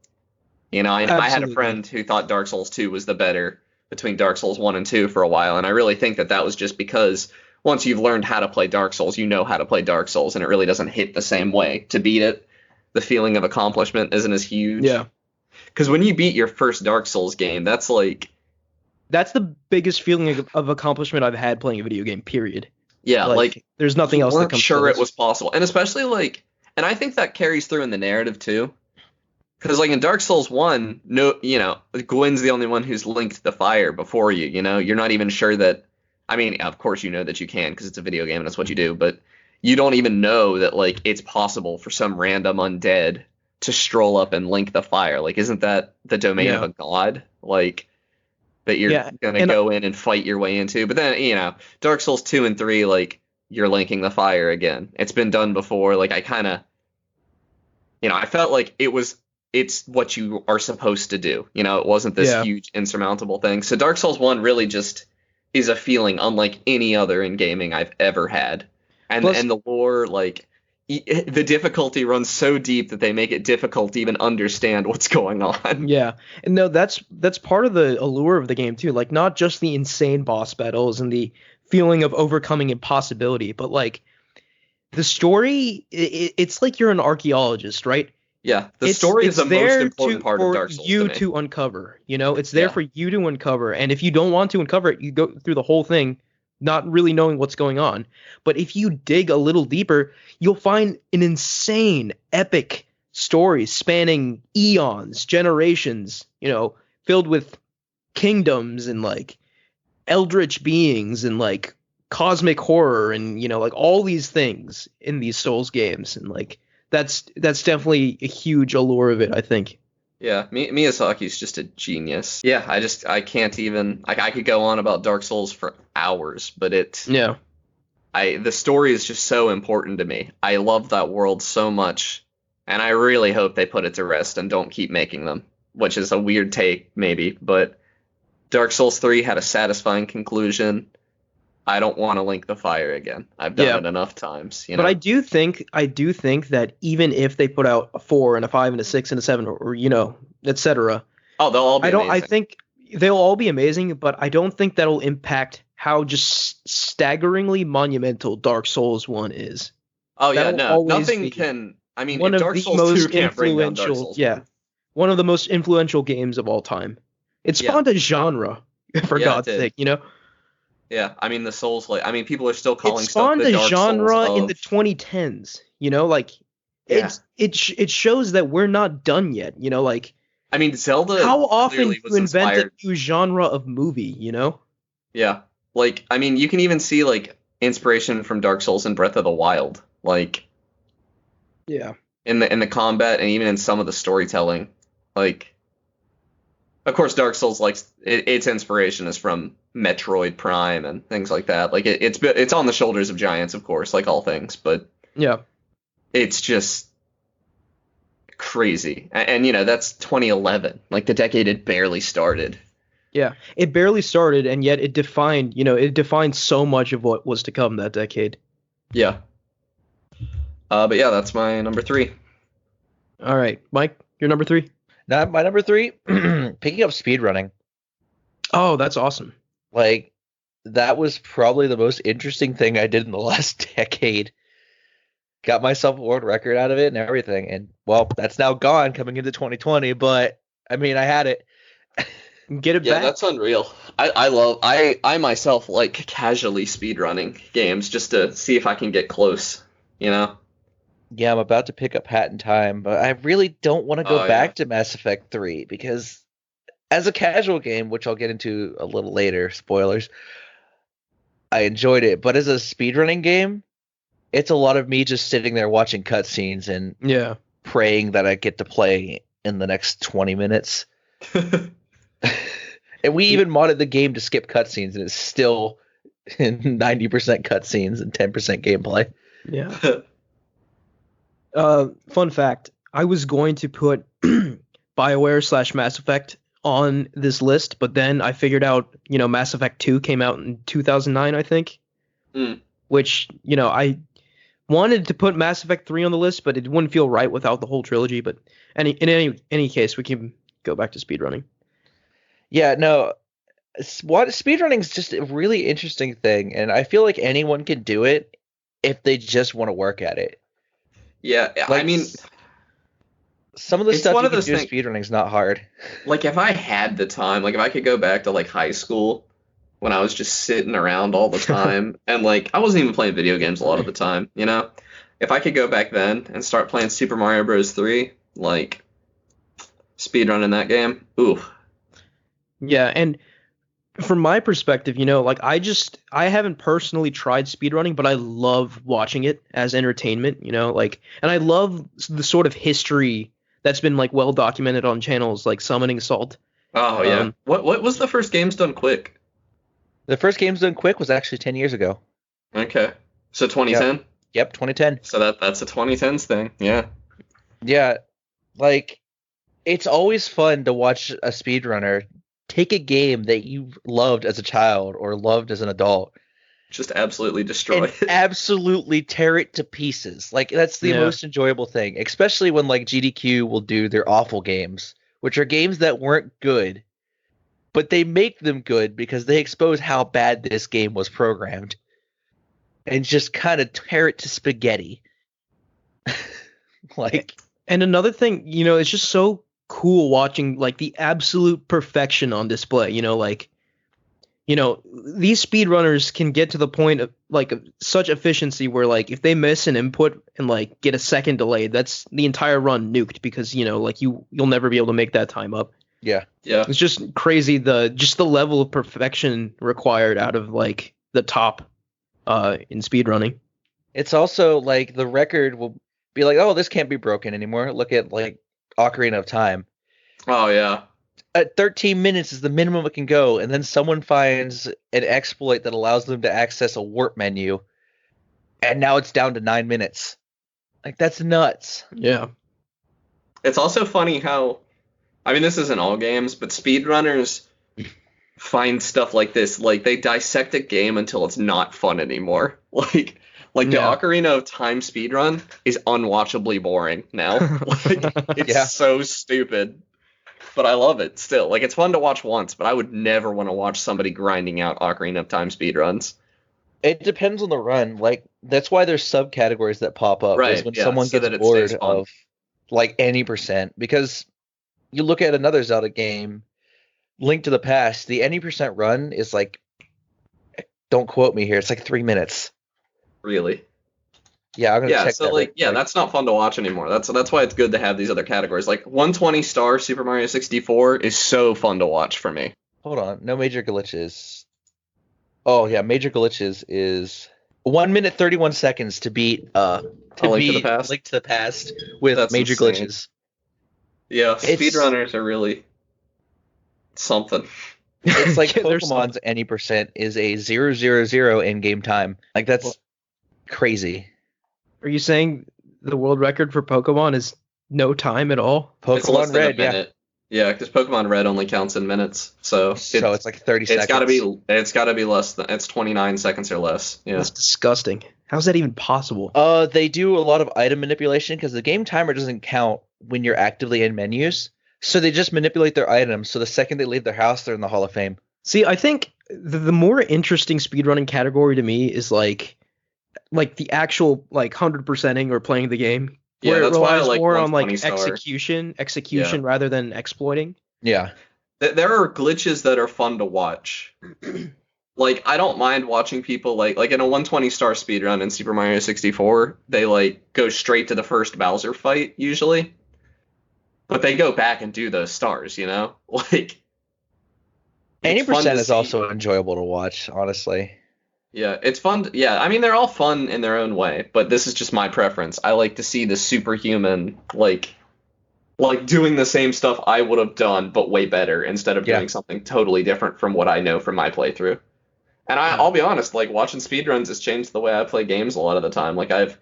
I had a friend who thought Dark Souls 2 was the better between Dark Souls 1 and 2 for a while, and I really think that was just because once you've learned how to play Dark Souls, you know how to play Dark Souls, and it really doesn't hit the same way. To beat it, the feeling of accomplishment isn't as huge. Yeah. Because when you beat your first Dark Souls game, that's the biggest feeling of accomplishment I've had playing a video game, period. Yeah, there's nothing else that comes sure close. It was possible. And especially and I think that carries through in the narrative too. Because in Dark Souls 1, Gwyn's the only one who's linked the fire before you, You're not even sure that, of course you know that you can because it's a video game and that's what you do, but you don't even know that, it's possible for some random undead to stroll up and link the fire. Isn't that the domain of a god? That you're going to go in and fight your way into? But then, Dark Souls 2 and 3, you're linking the fire again. It's been done before. I felt like it's what you are supposed to do. It wasn't this huge insurmountable thing. So Dark Souls 1 really just is a feeling unlike any other in gaming I've ever had. And the lore, the difficulty runs so deep that they make it difficult to even understand what's going on. Yeah, and no, that's part of the allure of the game too. Like not just the insane boss battles and the feeling of overcoming impossibility, but like the story. It's like you're an archaeologist, right? Yeah, the story is the most important part of Dark Souls you to me. to uncover. You know, it's there Yeah. for you to uncover, and if you don't want to uncover it, you go through the whole thing not really knowing what's going on. But if you dig a little deeper, you'll find an insane, epic story spanning eons, generations, you know, filled with kingdoms and like eldritch beings and like cosmic horror and, you know, like all these things in these Souls games. And like that's definitely a huge allure of it, I think. Yeah, Miyazaki's just a genius. Yeah, I can't even I could go on about Dark Souls for hours, but Yeah. the story is just so important to me. I love that world so much, and I really hope they put it to rest and don't keep making them, which is a weird take maybe, but Dark Souls 3 had a satisfying conclusion. I don't want to link the fire again. I've done Yeah. it enough times, you But know. I do think that even if they put out a 4 and a 5 and a 6 and a 7 or you know, etc., Oh, they'll all be I amazing. think they'll all be amazing, but I don't think that'll impact how just staggeringly monumental Dark Souls 1 is. Oh yeah, that'll no. always Nothing be can I mean, One if of Dark the Souls 2 most can't bring down Dark influential, Souls yeah, 1. one of the most influential games of all time. It Yeah. spawned a genre, for Yeah, it God's did. sake, you know? Yeah, I mean the Souls like I mean people are still It calling stuff spawned the a Dark genre Souls in the of 2010s, you know? Like, Yeah. it shows that we're not done yet, you know? Like, I mean Zelda how often clearly do was you invent inspired. a new genre of movie, you know? Yeah. Like I mean you can even see like inspiration from Dark Souls and Breath of the Wild. Like Yeah. in the combat and even in some of the storytelling. Like of course Dark Souls like its inspiration is from Metroid Prime and things like that. Like it's on the shoulders of giants of course, like all things, but Yeah. it's just crazy. And you know, that's 2011. Like the decade had barely started. Yeah. It barely started, and yet it defined so much of what was to come that decade. Yeah. But yeah, that's my number 3. All right, Mike, your number 3? Now, my number 3, picking up speedrunning. Oh, that's awesome. Like, that was probably the most interesting thing I did in the last decade. Got myself a world record out of it and everything. And, well, that's now gone coming into 2020, but, I mean, I had it. Get it Yeah, back. that's unreal. I myself like casually speedrunning games just to see if I can get close, you know? Yeah, I'm about to pick up Hat in Time, but I really don't want to go Oh, back to Mass Effect 3 because as a casual game, which I'll get into a little later, spoilers, I enjoyed it. But as a speedrunning game, it's a lot of me just sitting there watching cutscenes and Yeah. praying that I get to play in the next 20 minutes. And we even modded the game to skip cutscenes, and it's still 90% cutscenes and 10% gameplay. Yeah. Fun fact: I was going to put BioWare / Mass Effect on this list, but then I figured out, you know, Mass Effect 2 came out in 2009, I think. Mm. Which, you know, I wanted to put Mass Effect 3 on the list, but it wouldn't feel right without the whole trilogy. But in any case, we can go back to speedrunning. Yeah, no, speedrunning is just a really interesting thing, and I feel like anyone can do it if they just want to work at it. Yeah, I Like, mean, some of the it's stuff one you of can those do things- speedrunning is not hard. like if I had the time, like if I could go back to like high school when I was just sitting around all the time and like I wasn't even playing video games a lot of the time, you know? If I could go back then and start playing Super Mario Bros. 3, like speedrunning that game, ooh. Yeah, and from my perspective, you know, like I haven't personally tried speedrunning, but I love watching it as entertainment, you know, like, and I love the sort of history that's been like well documented on channels like Summoning Salt. Oh yeah. What was the first games done quick? The first games done quick was actually 10 years ago. Okay. So 2010? Yep, 2010. So that's a 2010s thing. Yeah. Yeah, like, it's always fun to watch a speedrunner take a game that you loved as a child or loved as an adult Just absolutely destroy and it. absolutely tear it to pieces. Like that's the Yeah. most enjoyable thing, especially when like GDQ will do their awful games, which are games that weren't good, but they make them good because they expose how bad this game was programmed and just kind of tear it to spaghetti. Like, And another thing, you know, it's just so cool watching like the absolute perfection on display. Like, these speedrunners can get to the point of like such efficiency where like if they miss an input and like get a second delay, that's the entire run nuked because like you'll never be able to make that time up. yeah. Yeah. It's just crazy the level of perfection required out of like the top in speedrunning. It's also like the record will be like, oh, this can't be broken anymore. Look at like Ocarina of Time. Oh yeah. At 13 minutes is the minimum it can go, and then someone finds an exploit that allows them to access a warp menu, and now it's down to 9 minutes. Like, that's nuts. Yeah. It's also funny how, I mean, this isn't all games, but speedrunners find stuff like this. Like, they dissect a game until it's not fun anymore. Like the Yeah. Ocarina of Time speedrun is unwatchably boring now. Like, it's Yeah. so stupid. But I love it still. Like, it's fun to watch once, but I would never want to watch somebody grinding out Ocarina of Time speedruns. It depends on the run. Like, that's why there's subcategories that pop up. Right, Is when yeah, someone so gets that it bored stays fun. of like any percent. Because you look at another Zelda game, Link to the Past, the any percent run is like, don't quote me here, it's like 3 minutes. Really. Yeah, I'm gonna Yeah, check so that. like, real yeah, quick. that's not fun to watch anymore. That's why it's good to have these other categories. Like 120 star Super Mario 64 is so fun to watch for me. Hold on, no major glitches. Oh yeah, major glitches is 1 minute 31 seconds to beat A Link to the Past? Link to the Past with That's major insane. glitches. Yeah, It's- speedrunners are really something. It's like Yeah, there's Pokemon's any percent is a 000 in game time. Like that's crazy. Are you saying the world record for Pokemon is no time at all? It's less Pokemon than Red, a yeah. minute. Yeah, because Pokemon Red only counts in minutes, so So it's like 30 seconds. it's gotta be less than, it's 29 seconds or less. Yeah. That's disgusting. How's that even possible? They do a lot of item manipulation because the game timer doesn't count when you're actively in menus. So they just manipulate their items. So the second they leave their house, they're in the Hall of Fame. See, I think the more interesting speedrunning category to me is like the actual like 100%ing or playing the game. Yeah, Where it that's why I relies like more on like 120 star. execution rather than exploiting. Yeah. There are glitches that are fun to watch. Like, I don't mind watching people like in a 120 star speedrun in Super Mario 64, they like go straight to the first Bowser fight usually. But they go back and do those stars, you know? Like, Any it's fun percent to is see. also enjoyable to watch, honestly. Yeah, it's fun. Yeah, I mean, they're all fun in their own way, but this is just my preference. I like to see the superhuman, like doing the same stuff I would have done, but way better, instead of Yeah. doing something totally different from what I know from my playthrough. And I'll be honest, like, watching speedruns has changed the way I play games a lot of the time. Like, I've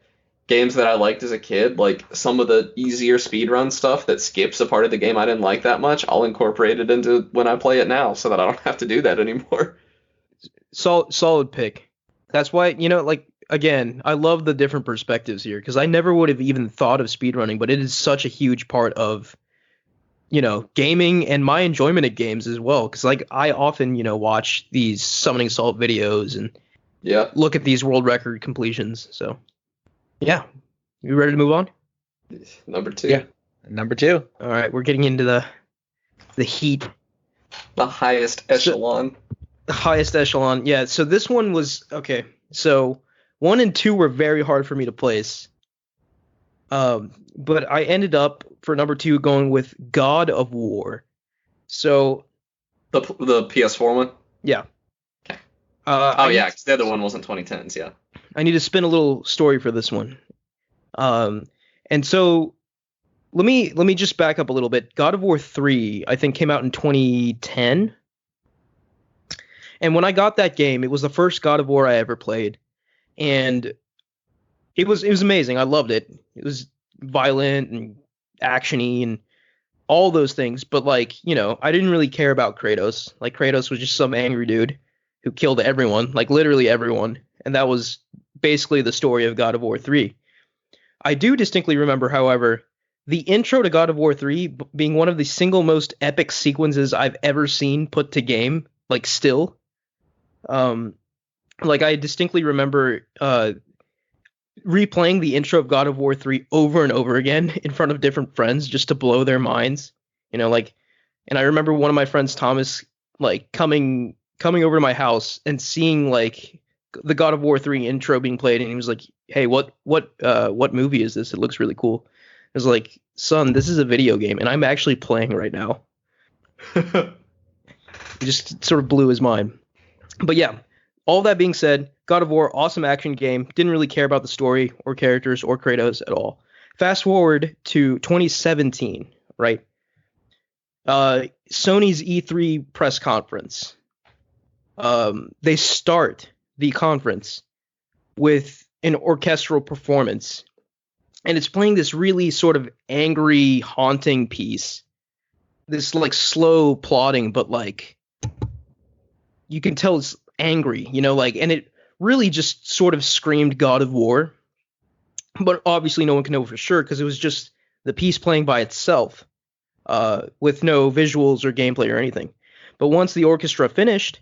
games that I liked as a kid, like some of the easier speedrun stuff that skips a part of the game I didn't like that much, I'll incorporate it into when I play it now so that I don't have to do that anymore. Solid pick. That's why, like, again, I love the different perspectives here because I never would have even thought of speedrunning, but it is such a huge part of, gaming and my enjoyment of games as well. Because, like, I often, watch these Summoning Salt videos and Yeah. look at these world record completions. So, yeah. You ready to move on? Number 2. Yeah. Number 2. All right, we're getting into the heat. The highest echelon. The highest echelon. Yeah, so this one was okay. So 1 and 2 were very hard for me to place. But I ended up for number 2 going with God of War. So The PS4 one? yeah. Okay. I Yeah, need- because the other one wasn't 2010s, yeah. I need to spin a little story for this one. And so let me just back up a little bit. God of War 3, I think, came out in 2010. And when I got that game, it was the first God of War I ever played. And it was amazing. I loved it. It was violent and actiony and all those things. But like, I didn't really care about Kratos. Like Kratos was just some angry dude. who killed everyone, like literally everyone, and that was basically the story of God of War 3. I do distinctly remember, however, the intro to God of War 3 being one of the single most epic sequences I've ever seen put to game, like still. Like I distinctly remember replaying the intro of God of War 3 over and over again in front of different friends just to blow their minds. Like, and I remember one of my friends, Thomas, like coming over to my house and seeing like the God of War 3 intro being played, and he was like, "Hey, what movie is this? It looks really cool." I was like, "Son, this is a video game, and I'm actually playing right now." It just sort of blew his mind. But yeah, all that being said, God of War, awesome action game. Didn't really care about the story or characters or Kratos at all. Fast forward to 2017, right? Sony's E3 press conference. They start the conference with an orchestral performance, and it's playing this really sort of angry, haunting piece. This like slow plodding, but like you can tell it's angry, like, and it really just sort of screamed God of War. But obviously no one can know for sure because it was just the piece playing by itself, with no visuals or gameplay or anything. But once the orchestra finished,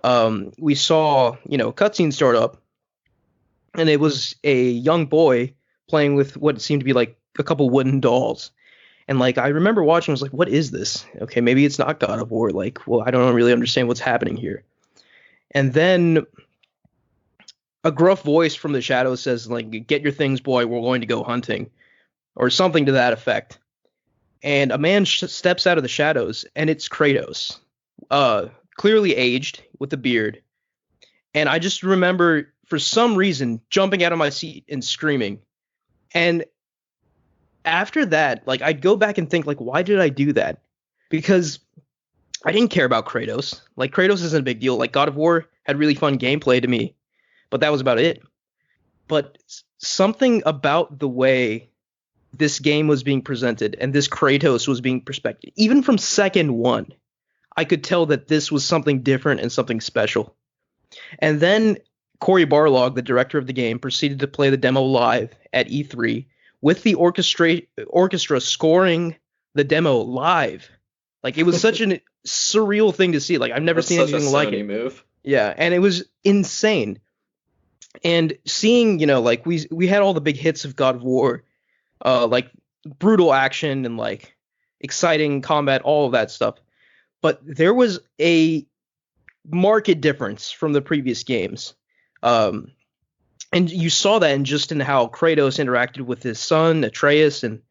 we saw, cutscenes start up, and it was a young boy playing with what seemed to be like a couple wooden dolls. And like I remember watching, I was like, what is this? Okay, maybe it's not God of War. Like, well, I don't really understand what's happening here. And then a gruff voice from the shadows says, like, "Get your things, boy, we're going to go hunting," or something to that effect. And a man steps out of the shadows, and it's Kratos, clearly aged with a beard. And I just remember, for some reason, jumping out of my seat and screaming. And after that, like, I'd go back and think, like, why did I do that? Because I didn't care about Kratos. Like, Kratos isn't a big deal. Like, God of War had really fun gameplay to me, but that was about it. But something about the way this game was being presented and this Kratos was being perspective, even from second one, I could tell that this was something different and something special. And then Cory Barlog, the director of the game, proceeded to play the demo live at E3 with the orchestra scoring the demo live. Like, it was such a surreal thing to see. Like, I've never seen anything like it. Move. Yeah, and it was insane. And seeing, like we had all the big hits of God of War, like brutal action and like exciting combat, all of that stuff. But there was a marked difference from the previous games. And you saw that in how Kratos interacted with his son, Atreus, and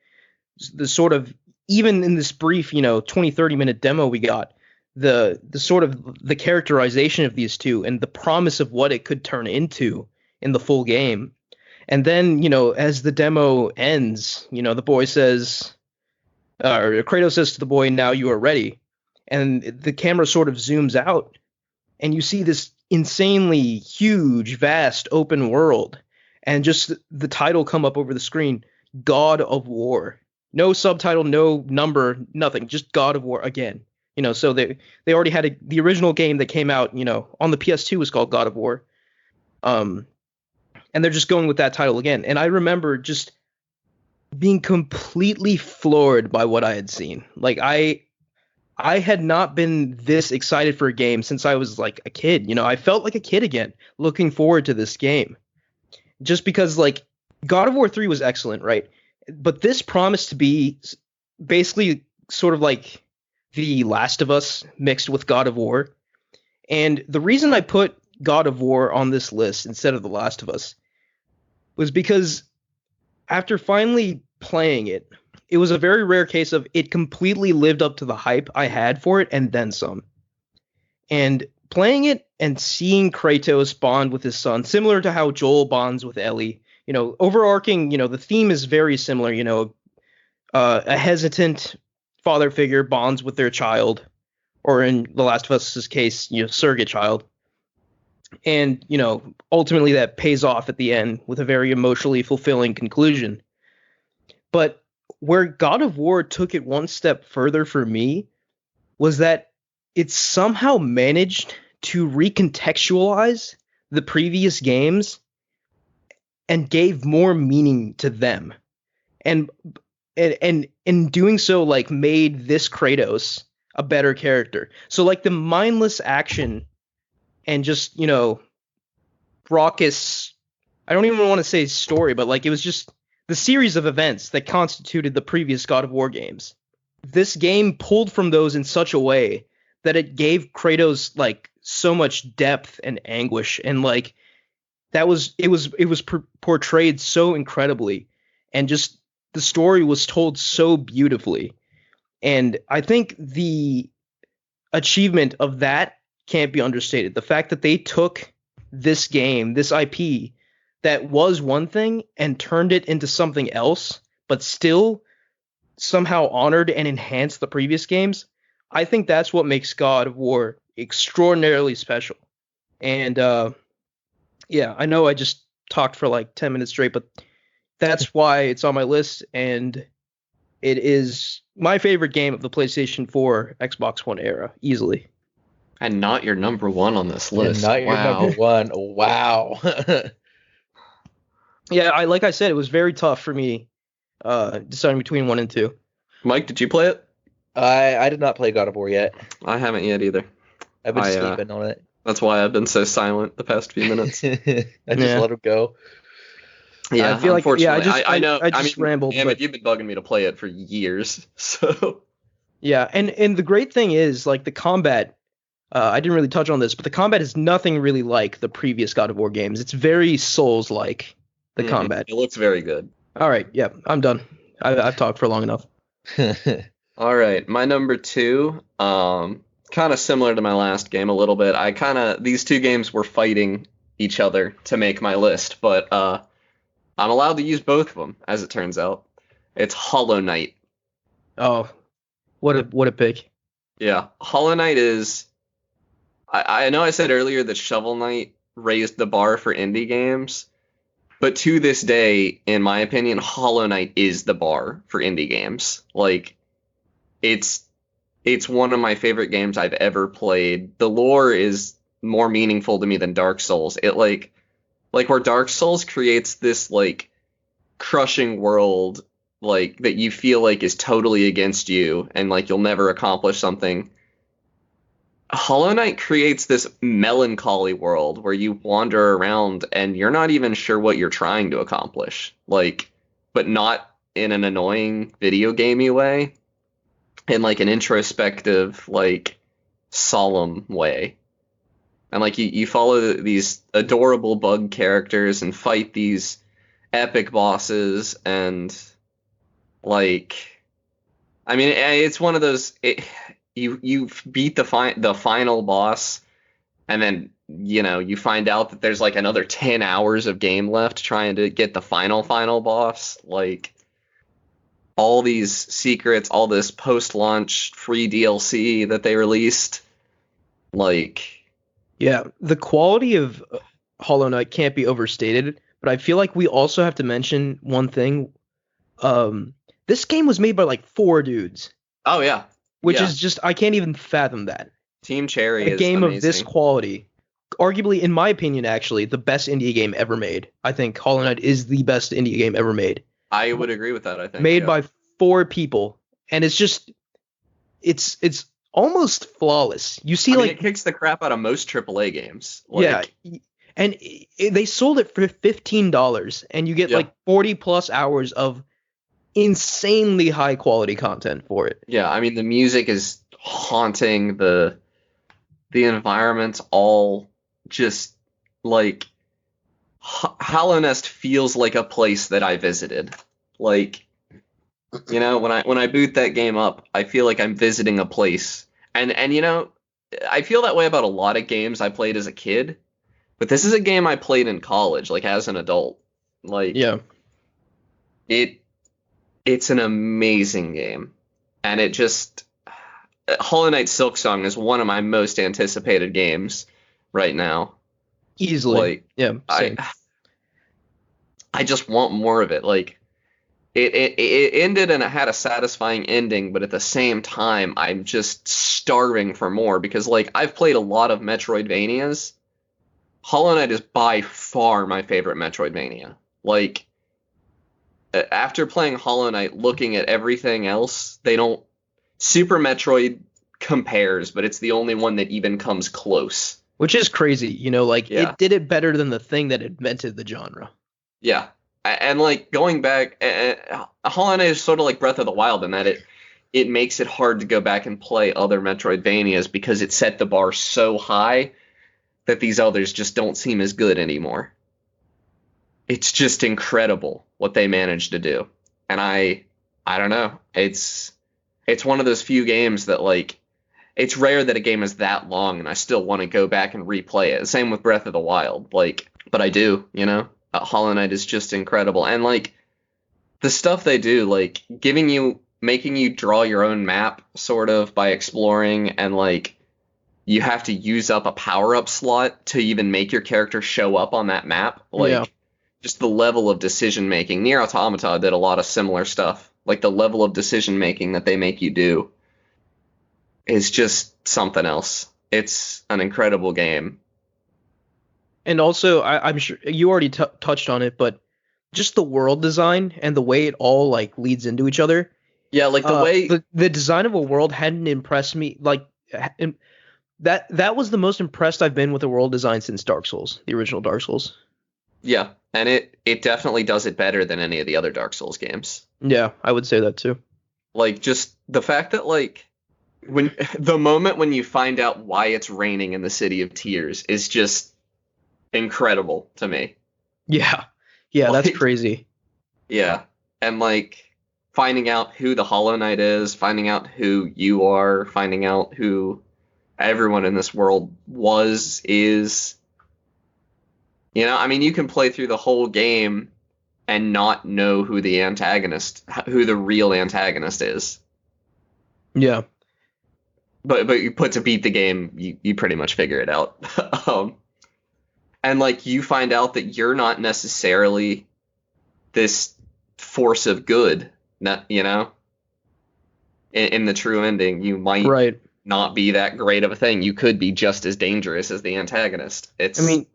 the sort of, even in this brief, 20, 30-minute demo we got, the sort of the characterization of these two and the promise of what it could turn into in the full game. And then, as the demo ends, the boy says, or Kratos says to the boy, "Now you are ready." And the camera sort of zooms out, and you see this insanely huge, vast, open world, and just the title come up over the screen, God of War. No subtitle, no number, nothing, just God of War again. So they already had the original game that came out, on the PS2 was called God of War. And they're just going with that title again. And I remember just being completely floored by what I had seen. Like, I had not been this excited for a game since I was like a kid. I felt like a kid again, looking forward to this game. Just because, like, God of War 3 was excellent, right? But this promised to be basically sort of like The Last of Us mixed with God of War. And the reason I put God of War on this list instead of The Last of Us was because after finally playing it, it was a very rare case of it completely lived up to the hype I had for it and then some. And playing it and seeing Kratos bond with his son, similar to how Joel bonds with Ellie, overarching, the theme is very similar. A hesitant father figure bonds with their child, or in The Last of Us's case, surrogate child. And, ultimately that pays off at the end with a very emotionally fulfilling conclusion. But where God of War took it one step further for me was that it somehow managed to recontextualize the previous games and gave more meaning to them. And in doing so, like, made this Kratos a better character. So, like, the mindless action and just, raucous, I don't even want to say story, but, like, it was just the series of events that constituted the previous God of War games. This game pulled from those in such a way that it gave Kratos, like, so much depth and anguish, and, like, it was portrayed so incredibly, and just the story was told so beautifully. And I think the achievement of that can't be understated. The fact that they took this game, this IP, that was one thing and turned it into something else, but still somehow honored and enhanced the previous games. I think that's what makes God of War extraordinarily special. And yeah, I know I just talked for like 10 minutes straight, but that's why it's on my list, and it is my favorite game of the PlayStation 4, Xbox One era, easily. And not your number one on this list. And not your number one. Wow. Yeah, like I said, it was very tough for me deciding between 1 and 2. Mike, did you play it? I did not play God of War yet. I haven't yet either. I've been sleeping on it. That's why I've been so silent the past few minutes. I just let him go. Yeah, I feel like I know. I just rambled. Damn it, you've been bugging me to play it for years. So yeah, and the great thing is, like, the combat. I didn't really touch on this, but the combat is nothing really like the previous God of War games. It's very Souls-like, the combat. It looks very good. All right, yeah, I'm done. I've talked for long enough. All right, my number 2, kind of similar to my last game a little bit. These two games were fighting each other to make my list, but I'm allowed to use both of them, as it turns out. It's Hollow Knight. Oh, what a pick. Yeah, Hollow Knight is... I know I said earlier that Shovel Knight raised the bar for indie games, but to this day, in my opinion, Hollow Knight is the bar for indie games. Like, it's one of my favorite games I've ever played. The lore is more meaningful to me than Dark Souls. It like where Dark Souls creates this like crushing world like that you feel like is totally against you and like you'll never accomplish something. Hollow Knight creates this melancholy world where you wander around and you're not even sure what you're trying to accomplish. Like, but not in an annoying video gamey way. In like an introspective, like solemn way. And like you follow these adorable bug characters and fight these epic bosses, and like, I mean, it's one of those. You beat the final boss, and then you find out that there's like another 10 hours of game left trying to get the final boss. Like, all these secrets, all this post-launch free DLC that they released, like. Yeah, the quality of Hollow Knight can't be overstated, but I feel like we also have to mention one thing. This game was made by like 4 dudes. Oh yeah. Which is just, I can't even fathom that. Team Cherry is game amazing. Of this quality, arguably, in my opinion, actually, the best indie game ever made. I think Hollow Knight is the best indie game ever made. I would agree with that, I think. Made by 4 people, and it's just, it's almost flawless. You see, it kicks the crap out of most AAA games. Yeah, and they sold it for $15, and you get like 40 plus hours of insanely high quality content for it. Yeah, I mean, the music is haunting, the environment's all just like Hallownest feels like a place that I visited. Like, when I boot that game up, I feel like I'm visiting a place. And I feel that way about a lot of games I played as a kid, but this is a game I played in college, like as an adult. Like, yeah. It's an amazing game. And it just Hollow Knight Silksong is one of my most anticipated games right now. Easily. Like, yeah. Same. I just want more of it. Like, it ended and it had a satisfying ending, but at the same time, I'm just starving for more because like I've played a lot of Metroidvanias. Hollow Knight is by far my favorite Metroidvania. Like after playing Hollow Knight, looking at everything else, they don't. Super Metroid compares, but it's the only one that even comes close. Which is crazy, like Yeah. it did it better than the thing that invented the genre. Yeah. And like going back, Hollow Knight is sort of like Breath of the Wild in that it makes it hard to go back and play other Metroidvanias because it set the bar so high that these others just don't seem as good anymore. It's just incredible what they managed to do. And I don't know. It's one of those few games that like it's rare that a game is that long and I still want to go back and replay it. Same with Breath of the Wild. Like, but I do, Hollow Knight is just incredible. And like the stuff they do, like making you draw your own map sort of by exploring, and like you have to use up a power-up slot to even make your character show up on that map. Like Yeah. just the level of decision making. Nier Automata did a lot of similar stuff. Like the level of decision making that they make you do is just something else. It's an incredible game. And also, I'm sure you already touched on it, but just the world design and the way it all like leads into each other. Yeah, like the way the design of a world hadn't impressed me. Like that was the most impressed I've been with a world design since Dark Souls, the original Dark Souls. Yeah, and it definitely does it better than any of the other Dark Souls games. Yeah, I would say that too. Like just the fact that like when the moment when you find out why it's raining in the City of Tears is just incredible to me. Yeah, that's Like- crazy. Yeah. And like finding out who the Hollow Knight is, finding out who you are, finding out who everyone in this world is. I mean, you can play through the whole game and not know who the real antagonist is. Yeah, But to beat the game, you pretty much figure it out. And like you find out that you're not necessarily this force of good, in the true ending, you might right. not be that great of a thing. You could be just as dangerous as the antagonist. I mean,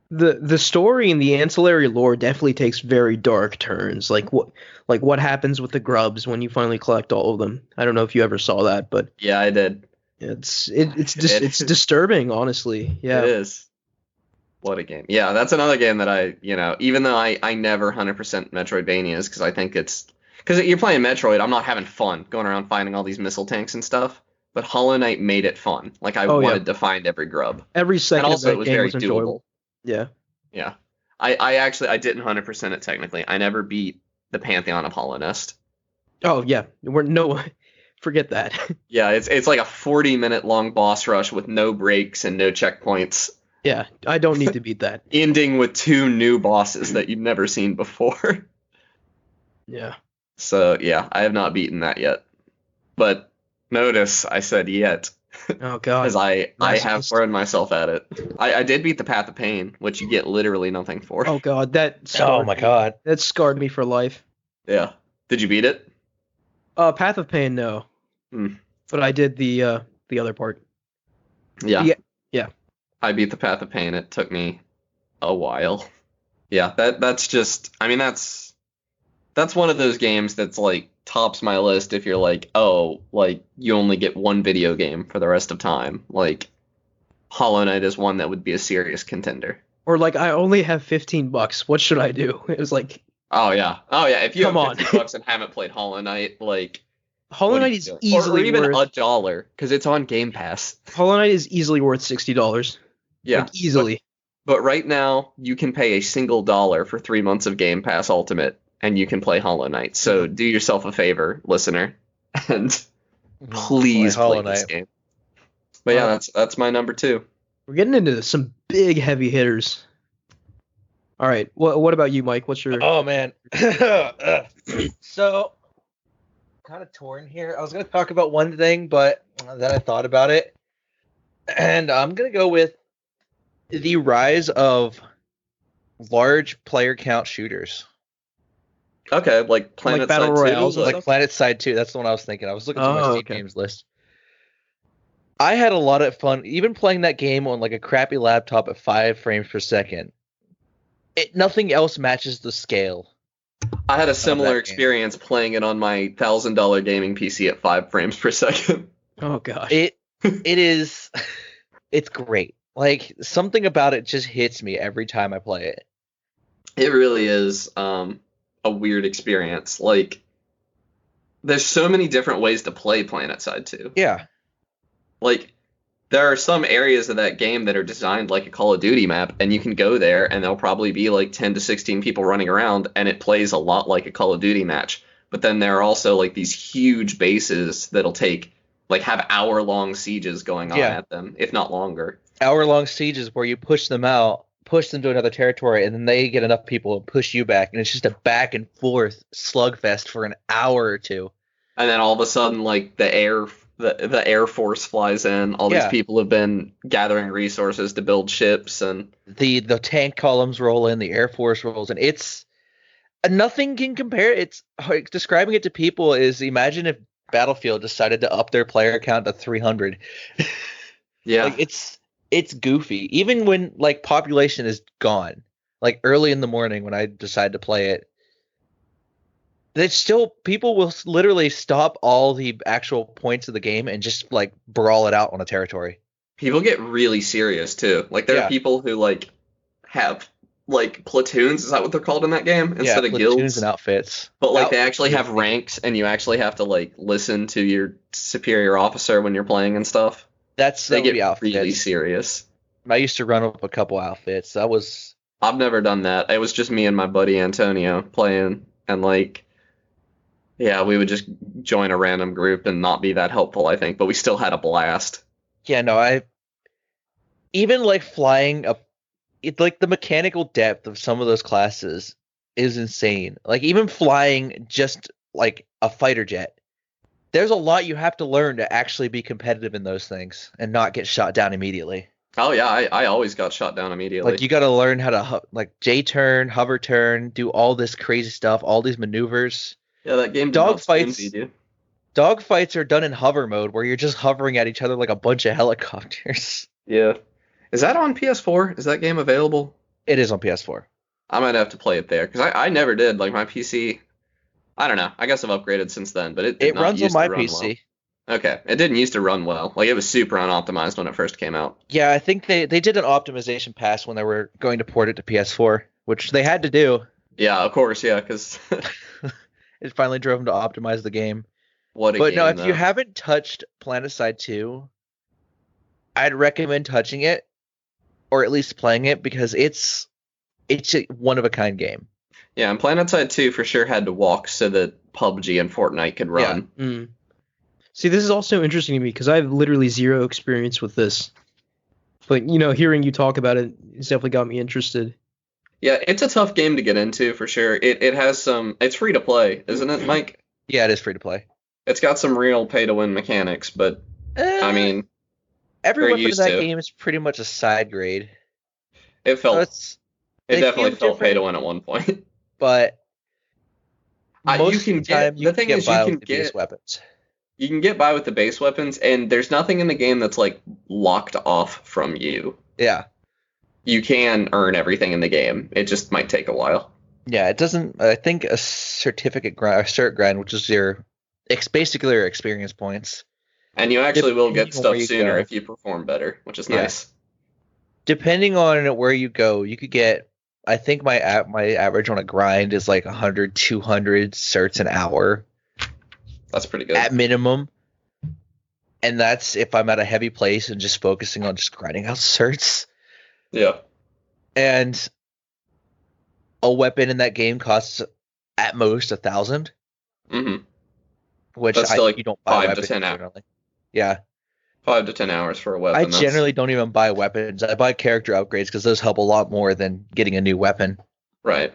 the story and the ancillary lore definitely takes very dark turns. Like what happens with the grubs when you finally collect all of them. I don't know if you ever saw that, but yeah, I did. it's it's disturbing, honestly. Yeah. It is. What a game. Yeah, that's another game that I, even though I never 100% Metroidvanias because I think because you're playing Metroid, I'm not having fun going around finding all these missile tanks and stuff. But Hollow Knight made it fun. Like I wanted to find every grub. Every second And also of it that was game very was enjoyable. doable. Yeah. Yeah. I didn't 100% it technically. I never beat the Pantheon of Hollow Nest. Oh yeah. Forget that. Yeah, it's like a 40-minute long boss rush with no breaks and no checkpoints. Yeah, I don't need to beat that. Ending with 2 new bosses that you've never seen before. Yeah. So yeah, I have not beaten that yet. But notice I said yet. Oh god. Because I have Narcissist. thrown myself at it. I did beat the Path of Pain, which you get literally nothing for. Oh god, that Oh scarred my me. god. That scarred me for life. Yeah. Did you beat it? Path of Pain, no. Hmm. But I did the other part. Yeah. Yeah. I beat the Path of Pain. It took me a while. Yeah, that's just I mean that's one of those games that's like tops my list if you're like, oh, like you only get one video game for the rest of time. Like Hollow Knight is one that would be a serious contender. Or like I only have $15. What should I do? It was like Oh yeah. If you Come have on. $50 and haven't played Hollow Knight, like Hollow what are Knight you is doing? easily or even worth $1 because it's on Game Pass. Hollow Knight is easily worth $60. Yeah. Like, easily. But right now, you can pay a single dollar for 3 months of Game Pass Ultimate, and you can play Hollow Knight. So do yourself a favor, listener, and please play this game. But yeah, that's my number 2. We're getting into some big heavy hitters. All right. What about you, Mike? What's your Oh man. So kind of torn here. I was gonna talk about one thing, but then I thought about it. And I'm gonna go with the rise of large player count shooters. Okay, like Planet Battle Side 2? Royales and Like, Like Planet Side 2, that's the one I was thinking. I was looking through my Oh, Steam okay. games list. I had a lot of fun, even playing that game on like a crappy laptop at 5 frames per second. Nothing else matches the scale. I had a that similar game. experience playing it on my $1,000 gaming PC at 5 frames per second. Oh gosh. It is, it's great. Like something about it just hits me every time I play it. It really is a weird experience. Like, there's so many different ways to play Planet Side 2. Yeah, Like, there are some areas of that game that are designed like a Call of Duty map, and you can go there, and there'll probably be like 10 to 16 people running around, and it plays a lot like a Call of Duty match. But then there are also like these huge bases that'll have hour-long sieges going on Yeah. at them, if not longer. hour-long sieges where you push them out, push them to another territory, and then they get enough people to push you back, and it's just a back and forth slugfest for an hour or two. And then all of a sudden, like the Air Force flies in. All these Yeah. people have been gathering resources to build ships, and The tank columns roll in, the Air Force rolls in. It's nothing can compare. It's like, describing it to people is imagine if Battlefield decided to up their player count to 300. yeah, Like it's goofy. Even when like population is gone, like early in the morning when I decide to play it, there's still people will literally stop all the actual points of the game and just like brawl it out on a territory. people get really serious too. Like there Yeah. are people who like have like platoons. Is that what they're called in that game instead of platoons guilds? and outfits. But like they actually Outfits. have ranks, and you actually have to like listen to your superior officer when you're playing and stuff. That They would be get outfits. really serious. I used to run up a couple outfits. That was I've never done that. It was just me and my buddy Antonio playing, and like, yeah, we would just join a random group and not be that helpful, I think, but we still had a blast. yeah. No, I even like flying up. It like the mechanical depth of some of those classes is insane. Like even flying just like a fighter jet. There's a lot you have to learn to actually be competitive in those things and not get shot down immediately. Oh yeah, I always got shot down immediately. Like you got to learn how to like J turn, hover turn, do all this crazy stuff, all these maneuvers. Yeah, that game did Dog not spoon fights- feed you. Dogfights are done in hover mode where you're just hovering at each other like a bunch of helicopters. Yeah. Is that on PS4? Is that game available? It is on PS4. I might have to play it there because I never did. Like my PC, I don't know. I guess I've upgraded since then, but it did It not runs on used to my run PC. well. Okay, it didn't used to run well. Like it was super unoptimized when it first came out. Yeah, I think they did an optimization pass when they were going to port it to PS4, which they had to do. Yeah, of course, yeah, because It finally drove them to optimize the game. what a But game. no, if you though. haven't touched PlanetSide 2, I'd recommend touching it, or at least playing it, because it's a one of a kind game. Yeah, and PlanetSide 2 for sure had to walk so that PUBG and Fortnite could run. Mm. See, this is also interesting to me because I have literally zero experience with this. But, hearing you talk about it, it's definitely got me interested. Yeah, it's a tough game to get into for sure. It has some. It's free to play, isn't it, Mike? Yeah, it is free to play. It's got some real pay to win mechanics, but I mean, every they're weapon in used that to. game is pretty much a side grade. it So felt they it definitely feel felt pay to different. win at one point. But You most can of the time, get- you the can thing get is you by can with the base get- weapons. You can get by with the base weapons, and there's nothing in the game that's like locked off from you. Yeah. You can earn everything in the game. It just might take a while. Yeah, it doesn't. I think a certificate grind, a cert grind, which is basically your experience points. And you actually will get Depending on where stuff you sooner go. if you perform better, which is Yeah. nice. Depending on where you go, you could get. I think my average on a grind is like 100, 200 certs an hour That's pretty good. at minimum. And that's if I'm at a heavy place and just focusing on just grinding out certs. Yeah. And a weapon in that game costs at most 1,000, hmm which That's still like you don't buy 5 to weapons 10 hours. generally. Yeah, 5 to 10 hours for a weapon. I that's- generally don't even buy weapons. I buy character upgrades because those help a lot more than getting a new weapon. Right.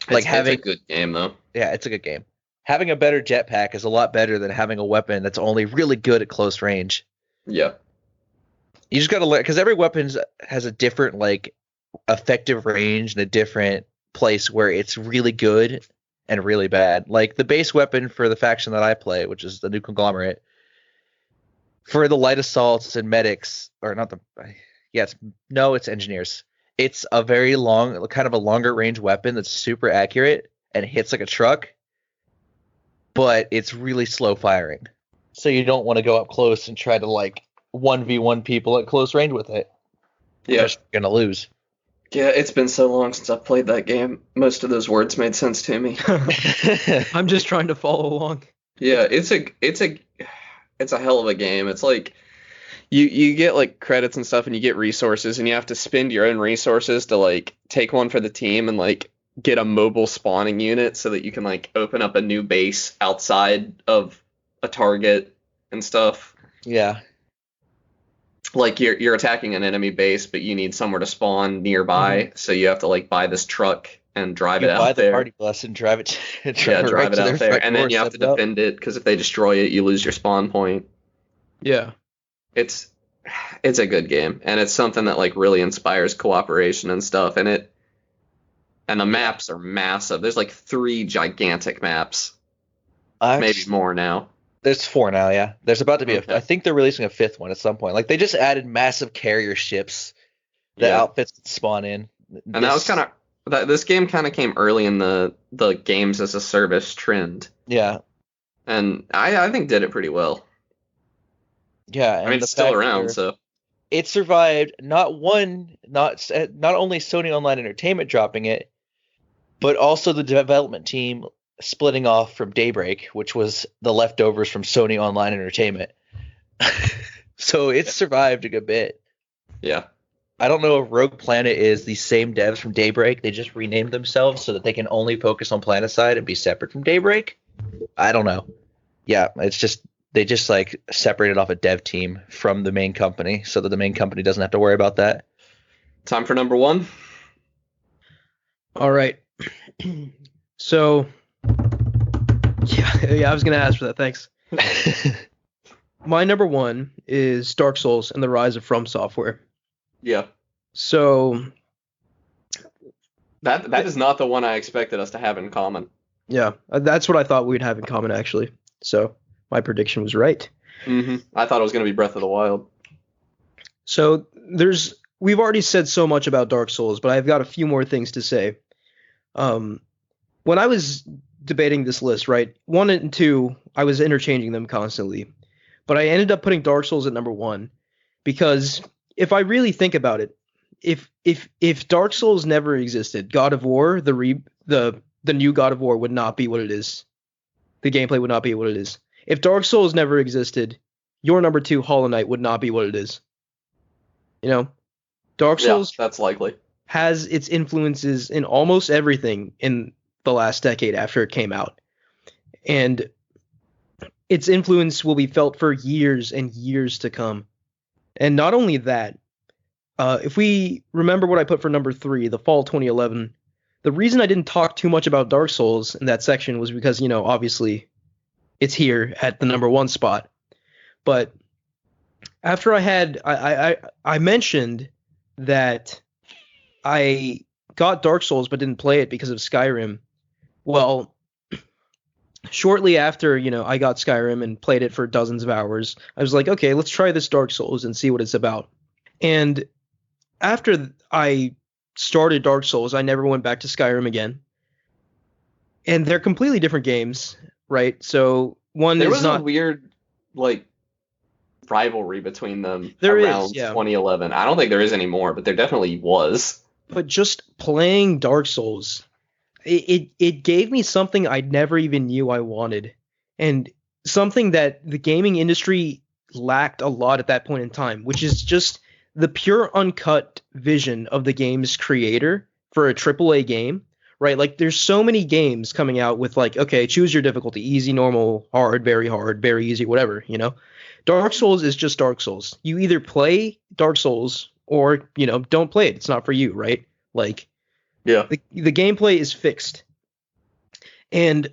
Like It's having- a good game though. Yeah, it's a good game. Having a better jetpack is a lot better than having a weapon that's only really good at close range. Yeah. You just got to learn because every weapon has a different like effective range and a different place where it's really good and really bad. Like the base weapon for the faction that I play, which is the New Conglomerate, for the light assaults and medics, or not the, it's engineers. It's a very long, kind of a longer range weapon that's super accurate and hits like a truck, but it's really slow firing. So you don't want to go up close and try to like 1v1 people at close range with it. Yeah. You're gonna lose. Yeah, it's been so long since I've played that game. Most of those words made sense to me. I'm just trying to follow along. Yeah, it's a hell of a game. It's like you get like credits and stuff, and you get resources, and you have to spend your own resources to like take one for the team and like get a mobile spawning unit so that you can like open up a new base outside of a target and stuff. Yeah. Like you're attacking an enemy base, but you need somewhere to spawn nearby, so you have to like buy this truck and drive it out buy the there. party bus and drive it. Drive it out there, and then you have to defend it because if they destroy it, you lose your spawn point. Yeah, it's a good game, and it's something that like really inspires cooperation and stuff. And the maps are massive. There's like 3 gigantic maps, maybe more now. There's 4 now, yeah. There's about to be Okay. I think they're releasing a 5th one at some point. Like they just added massive carrier ships that outfits spawn in. And that was kind of this game kind of came early in the games as a service trend. Yeah. And I think did it pretty well. Yeah, I mean, it's still around, so it survived not only Sony Online Entertainment dropping it, but also the development team splitting off from Daybreak, which was the leftovers from Sony Online Entertainment. So it survived a good bit. Yeah. I don't know if Rogue Planet is the same devs from Daybreak. They just renamed themselves so that they can only focus on PlanetSide and be separate from Daybreak. I don't know. Yeah, it's just they just like separated off a dev team from the main company so that the main company doesn't have to worry about that. Time for number 1. All right. So, yeah, I was gonna ask for that. Thanks. My number 1 is Dark Souls and the Rise of From Software. Yeah. So that is not the one I expected us to have in common. yeah, that's what I thought we'd have in common actually. So my prediction was right. Mm-hmm. I thought it was going to be Breath of the Wild. So we've already said so much about Dark Souls, but I've got a few more things to say. When I was debating this list, right, 1 and 2, I was interchanging them constantly, but I ended up putting Dark Souls at number 1 because if I really think about it, if Dark Souls never existed, God of War, the new God of War would not be what it is. The gameplay would not be what it is. If Dark Souls never existed, your number 2, Hollow Knight, would not be what it is. You know, Dark Souls that's likely. has its influences in almost everything in the last decade after it came out. And its influence will be felt for years and years to come. And not only that, if we remember what I put for number 3, the fall 2011, the reason I didn't talk too much about Dark Souls in that section was because, you know, obviously it's here at the number 1 spot. But after I mentioned that I got Dark Souls but didn't play it because of Skyrim. Well, shortly after, you know, I got Skyrim and played it for dozens of hours, I was like, okay, let's try this Dark Souls and see what it's about. And after I started Dark Souls, I never went back to Skyrim again. And they're completely different games, right? So there was a weird like rivalry between them around 2011. I don't think there is anymore, but there definitely was. But just playing Dark Souls, it gave me something I never even knew I wanted, and something that the gaming industry lacked a lot at that point in time, which is just the pure uncut vision of the game's creator for a AAA game, right? Like there's so many games coming out with like, okay, choose your difficulty, easy, normal, hard, very easy, whatever, you know. Dark Souls is just Dark Souls. You either play Dark Souls or, you know, don't play it. It's not for you, right? Like, yeah, the gameplay is fixed. And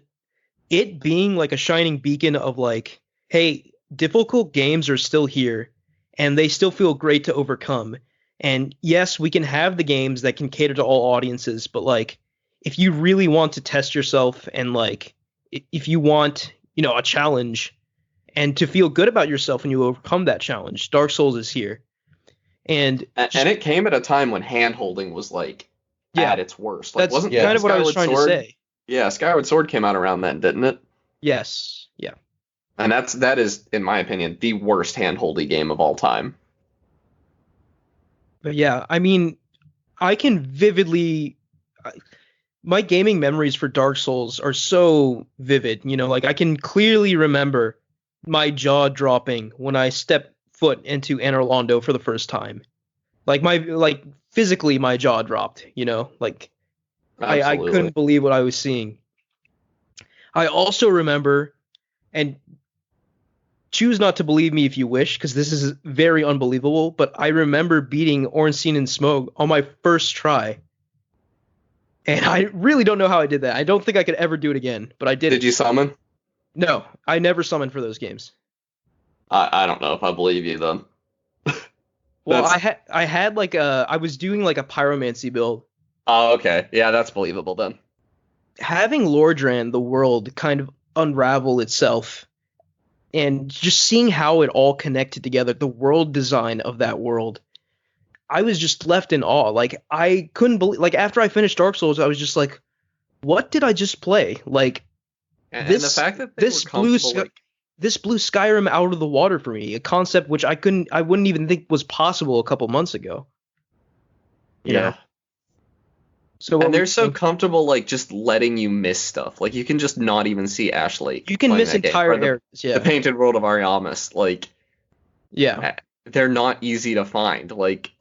it being like a shining beacon of like, hey, difficult games are still here and they still feel great to overcome. And yes, we can have the games that can cater to all audiences, but like, if you really want to test yourself and like if you want, a challenge and to feel good about yourself when you overcome that challenge, Dark Souls is here. And it came at a time when hand holding was like Yeah, at its worst. Like that's wasn't kind of what I was Skyward trying to Sword? say. Yeah, Skyward Sword came out around then, didn't it? Yes. Yeah. And that is, in my opinion, the worst hand-holdy game of all time. But yeah, I mean, I can vividly my gaming memories for Dark Souls are so vivid, like I can clearly remember my jaw dropping when I stepped foot into Anor Londo for the first time. Like physically my jaw dropped, like I Absolutely. couldn't believe what I was seeing. I also remember, and choose not to believe me if you wish, because this is very unbelievable, but I remember beating Ornstein and Smoke on my first try. And I really don't know how I did that. I don't think I could ever do it again, but I did. Did you summon? No, I never summoned for those games. I don't know if I believe you then. Well, I had like I was doing like a pyromancy build. Oh, okay. Yeah, that's believable then. Having Lordran, the world, kind of unravel itself, and just seeing how it all connected together, the world design of that world, I was just left in awe. Like I couldn't believe. Like after I finished Dark Souls, I was just like, "What did I just play?" Like And this, the fact that they this were blew comfortable, this blew Skyrim out of the water for me. A concept which I wouldn't even think was possible a couple months ago. You know? So what and would they're you so think? comfortable, like just letting you miss stuff. Like you can just not even see Ash Lake. You can playing miss that game. entire Or the, areas. the Yeah, Painted World of Ariamis. Like yeah, they're not easy to find. Like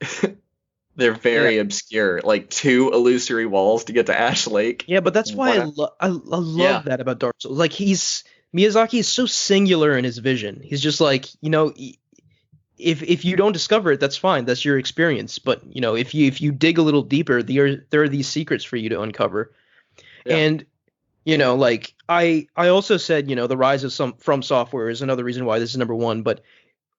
they're very obscure. Like 2 illusory walls to get to Ash Lake. yeah. But that's why I love Yeah. that about Dark Souls. Like Miyazaki is so singular in his vision. He's just like, if you don't discover it, that's fine. That's your experience. But if you dig a little deeper, there are these secrets for you to uncover. Yeah. And like I also said, the rise of some From Software is another reason why this is number one. But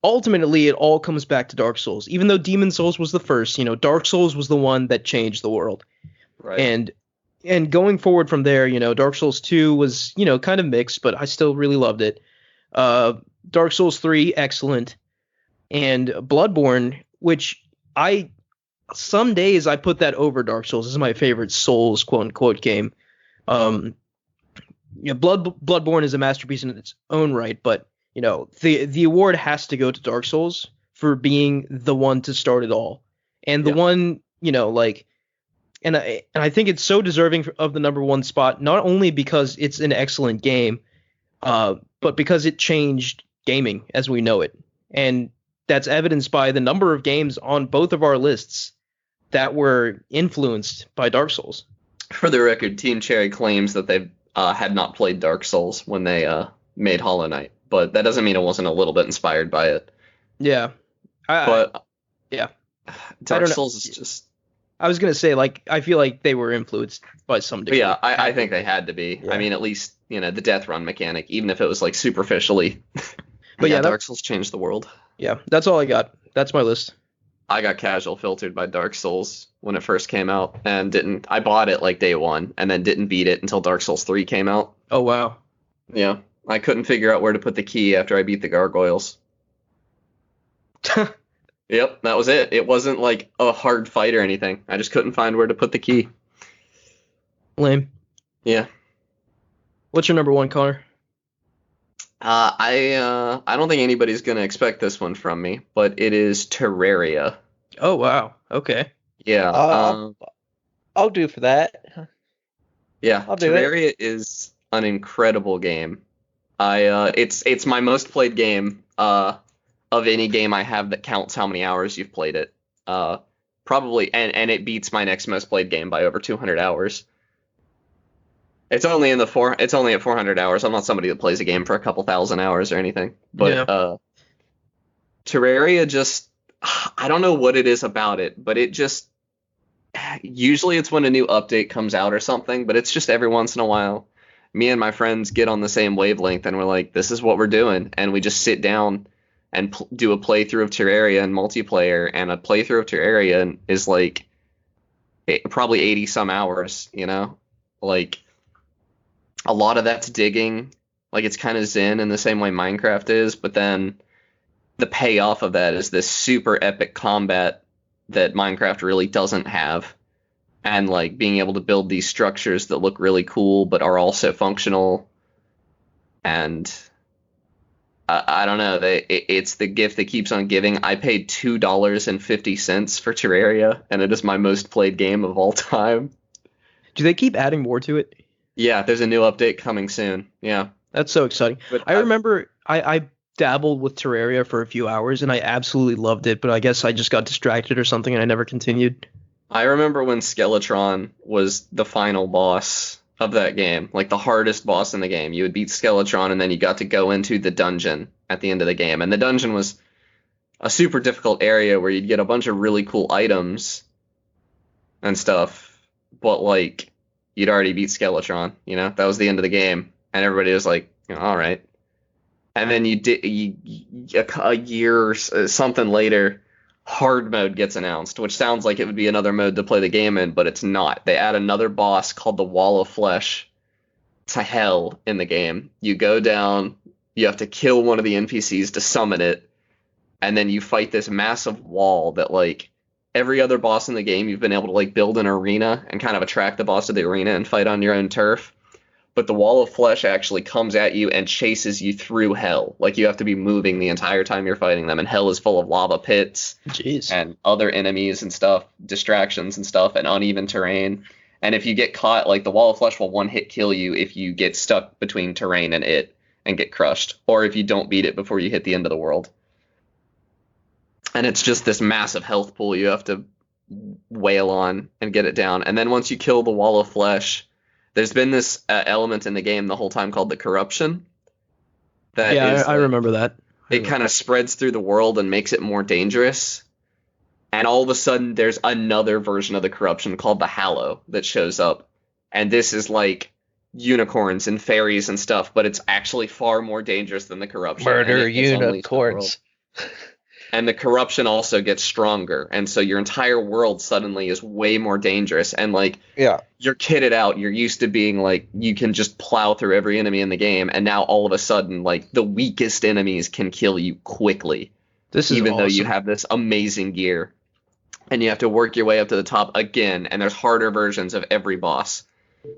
ultimately, it all comes back to Dark Souls. Even though Demon Souls was the first, Dark Souls was the one that changed the world. Right. And going forward from there, Dark Souls 2 was, kind of mixed, but I still really loved it. Dark Souls 3, excellent. And Bloodborne, which some days I put that over Dark Souls. This is my favorite Souls quote unquote game. Bloodborne is a masterpiece in its own right, but the award has to go to Dark Souls for being the one to start it all. And the one, like, and I think it's so deserving of the number one spot, not only because it's an excellent game, but because it changed gaming as we know it. And that's evidenced by the number of games on both of our lists that were influenced by Dark Souls. For the record, Team Cherry claims that they had not played Dark Souls when they made Hollow Knight, but that doesn't mean it wasn't a little bit inspired by it. Yeah. But yeah. Dark Souls is just... I was going to say, like, I feel like they were influenced by some degree. Yeah, I think they had to be. Yeah. I mean, at least, the death run mechanic, even if it was, like, superficially. But yeah, Dark Souls changed the world. Yeah, that's all I got. That's my list. I got casual filtered by Dark Souls when it first came out, and I bought it, like, day one, and then didn't beat it until Dark Souls 3 came out. Oh, wow. Yeah, I couldn't figure out where to put the key after I beat the gargoyles. Yep, that was it. It wasn't like a hard fight or anything. I just couldn't find where to put the key. Lame. Yeah. What's your number one, Connor? I don't think anybody's gonna expect this one from me, but it is Terraria. Oh, wow. Okay. Yeah. I'll do for that. Yeah. I'll do Terraria is an incredible game. It's my most played game of any game I have that counts how many hours you've played it. Probably, and it beats my next most played game by over 200 hours. It's only at 400 hours. I'm not somebody that plays a game for a couple thousand hours or anything. But Terraria just, I don't know what it is about it, but it just, usually it's when a new update comes out or something, but it's just every once in a while. Me and my friends get on the same wavelength and we're like, this is what we're doing. And we just sit down and do a playthrough of Terraria and multiplayer, and a playthrough of Terraria is like probably 80 some hours, like a lot of that's digging. Like it's kind of zen in the same way Minecraft is, but then the payoff of that is this super epic combat that Minecraft really doesn't have. And like being able to build these structures that look really cool but are also functional. And I don't know, it's the gift that keeps on giving. I paid $2.50 for Terraria, and it is my most played game of all time. Do they keep adding more to it? Yeah, there's a new update coming soon. Yeah. That's so exciting. But I remember I dabbled with Terraria for a few hours and I absolutely loved it, but I guess I just got distracted or something and I never continued. I remember when Skeletron was the final boss of that game, like the hardest boss in the game. You would beat Skeletron and then you got to go into the dungeon at the end of the game. And the dungeon was a super difficult area where you'd get a bunch of really cool items and stuff, but like you'd already beat Skeletron, you know? That was the end of the game. And everybody was like, all right. And then a year or something later, hard mode gets announced, which sounds like it would be another mode to play the game in, but it's not. They add another boss called the Wall of Flesh to hell in the game. You go down, you have to kill one of the NPCs to summon it, and then you fight this massive wall that, like, every other boss in the game, you've been able to, like, build an arena and kind of attract the boss to the arena and fight on your own turf. But the Wall of Flesh actually comes at you and chases you through hell. Like, you have to be moving the entire time you're fighting them, and hell is full of lava pits. Jeez. And other enemies and stuff, distractions and stuff, and uneven terrain. And if you get caught, like, the Wall of Flesh will one-hit kill you if you get stuck between terrain and it and get crushed, or if you don't beat it before you hit the end of the world. And it's just this massive health pool you have to wail on and get it down. And then once you kill the Wall of Flesh, there's been this element in the game the whole time called the corruption. That yeah, I remember that. It kind of spreads through the world and makes it more dangerous. And all of a sudden, there's another version of the corruption called the Hallow that shows up. And this is like unicorns and fairies and stuff, but it's actually far more dangerous than the corruption. Murder unicorns. And the corruption also gets stronger, and so your entire world suddenly is way more dangerous. And like, yeah, you're kitted out. You're used to being like, you can just plow through every enemy in the game, and now all of a sudden, like, the weakest enemies can kill you quickly. This is even awesome. Though you have this amazing gear, and you have to work your way up to the top again. And there's harder versions of every boss.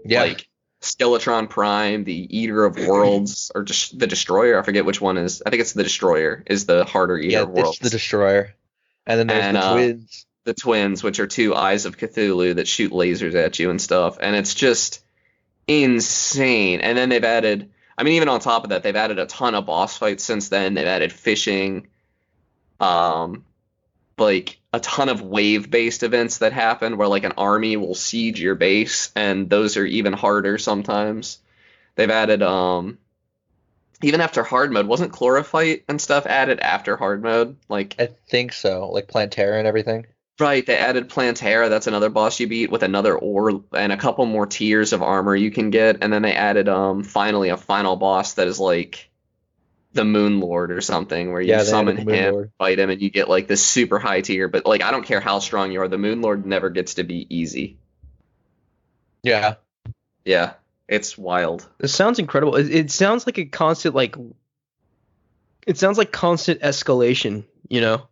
Yeah. Like Skeletron Prime, the Eater of Worlds, or just the Destroyer. I forget which one is. I think it's the Destroyer is the harder Eater of Worlds. It's the Destroyer. And then there's the Twins. The Twins, which are two eyes of Cthulhu that shoot lasers at you and stuff. And it's just insane. And then they've added, I mean, even on top of that, they've added a ton of boss fights since then. They've added fishing, like a ton of wave-based events that happen where like an army will siege your base, and those are even harder sometimes. They've added even after hard mode, wasn't Chlorophyte and stuff added after hard mode? Like, I think so, like Plantera and everything. Right, they added Plantera. That's another boss you beat with another ore and a couple more tiers of armor you can get. And then they added finally a final boss that is like the Moon Lord or something, where you summon him, fight him, and you get like this super high tier. But like, I don't care how strong you are, the Moon Lord never gets to be easy. Yeah. Yeah, it's wild. This sounds incredible. It sounds like a constant it sounds like constant escalation, you know?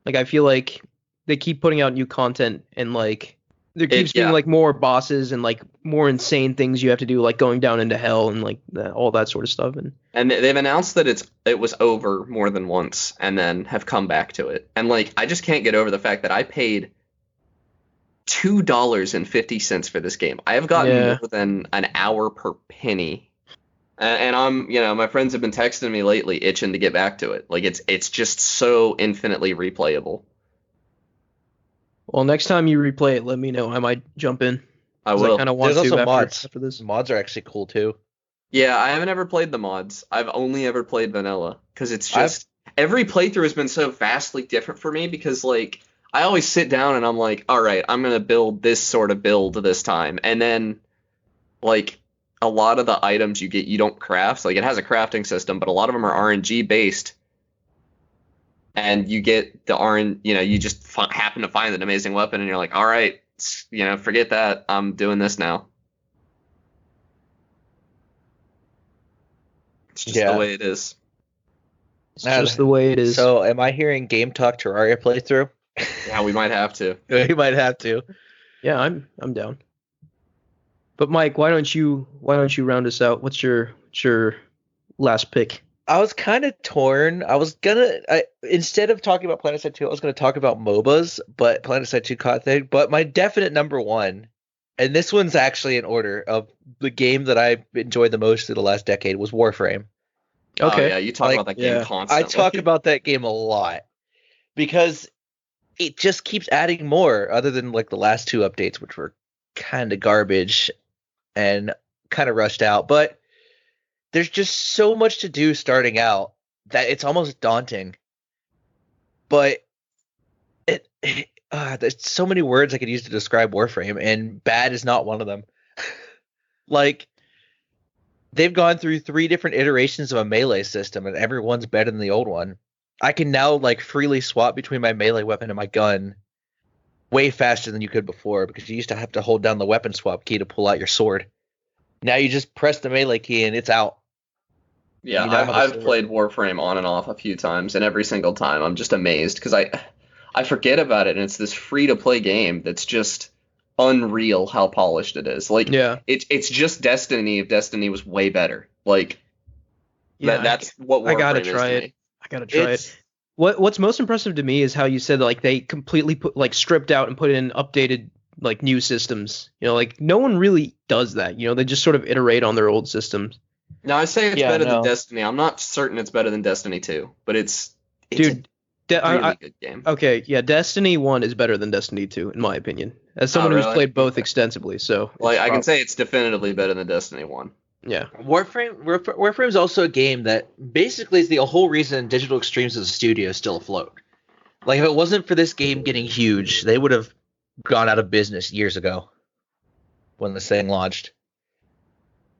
Like, I feel like they keep putting out new content, and like there keeps being like more bosses and like more insane things you have to do, like going down into hell and like all that sort of stuff. And they've announced that it was over more than once, and then have come back to it. And like, I just can't get over the fact that I paid $2.50 for this game. I have gotten more than an hour per penny. And I'm, my friends have been texting me lately, itching to get back to it. Like, it's just so infinitely replayable. Well, next time you replay it, let me know. I might jump in. I will. I kind of want There's to also mods. after this. Mods are actually cool too. Yeah, I haven't ever played the mods. I've only ever played vanilla, because it's just every playthrough has been so vastly different for me, because like I always sit down and I'm like, all right, I'm gonna build this sort of build this time, and then like a lot of the items you get, you don't craft. Like, it has a crafting system, but a lot of them are RNG based. And you get the you just happen to find an amazing weapon, and you're like, all right, forget that. I'm doing this now. It's just the way it is. It's just the way it is. So, am I hearing Game Talk Terraria playthrough? Yeah, we might have to. We might have to. Yeah, I'm down. But Mike, why don't you round us out? What's your last pick? I was kind of torn. Instead of talking about PlanetSide 2, I was gonna talk about MOBAs, but PlanetSide 2 caught thing. But my definite number one, and this one's actually in order of the game that I enjoyed the most through the last decade, was Warframe. Okay. Oh, yeah, you talk about that game constantly. I talk about that game a lot because it just keeps adding more, other than like the last two updates, which were kind of garbage and kind of rushed out. But there's just so much to do starting out that it's almost daunting. But there's so many words I could use to describe Warframe, and bad is not one of them. Like, they've gone through 3 different iterations of a melee system, and everyone's better than the old one. I can now like freely swap between my melee weapon and my gun way faster than you could before, because you used to have to hold down the weapon swap key to pull out your sword. Now you just press the melee key and it's out. Yeah, I've played Warframe on and off a few times, and every single time I'm just amazed because I forget about it, and it's this free-to-play game that's just unreal how polished it is. Like, yeah, it's just Destiny if Destiny was way better. Like, yeah, that's what Warframe I gotta is try to it. me. I gotta try it. What's most impressive to me is how you said like they completely stripped out and put in updated like new systems. You know, like no one really does that. You know, they just sort of iterate on their old systems. Now I say it's better than Destiny. I'm not certain it's better than Destiny 2, but it's a really good game. Okay, yeah, Destiny 1 is better than Destiny 2 in my opinion. As someone who's played both extensively, so like I can say it's definitively better than Destiny 1. Yeah. Warframe is also a game that basically is the whole reason Digital Extremes as a studio is still afloat. Like, if it wasn't for this game getting huge, they would have gone out of business years ago when this thing launched.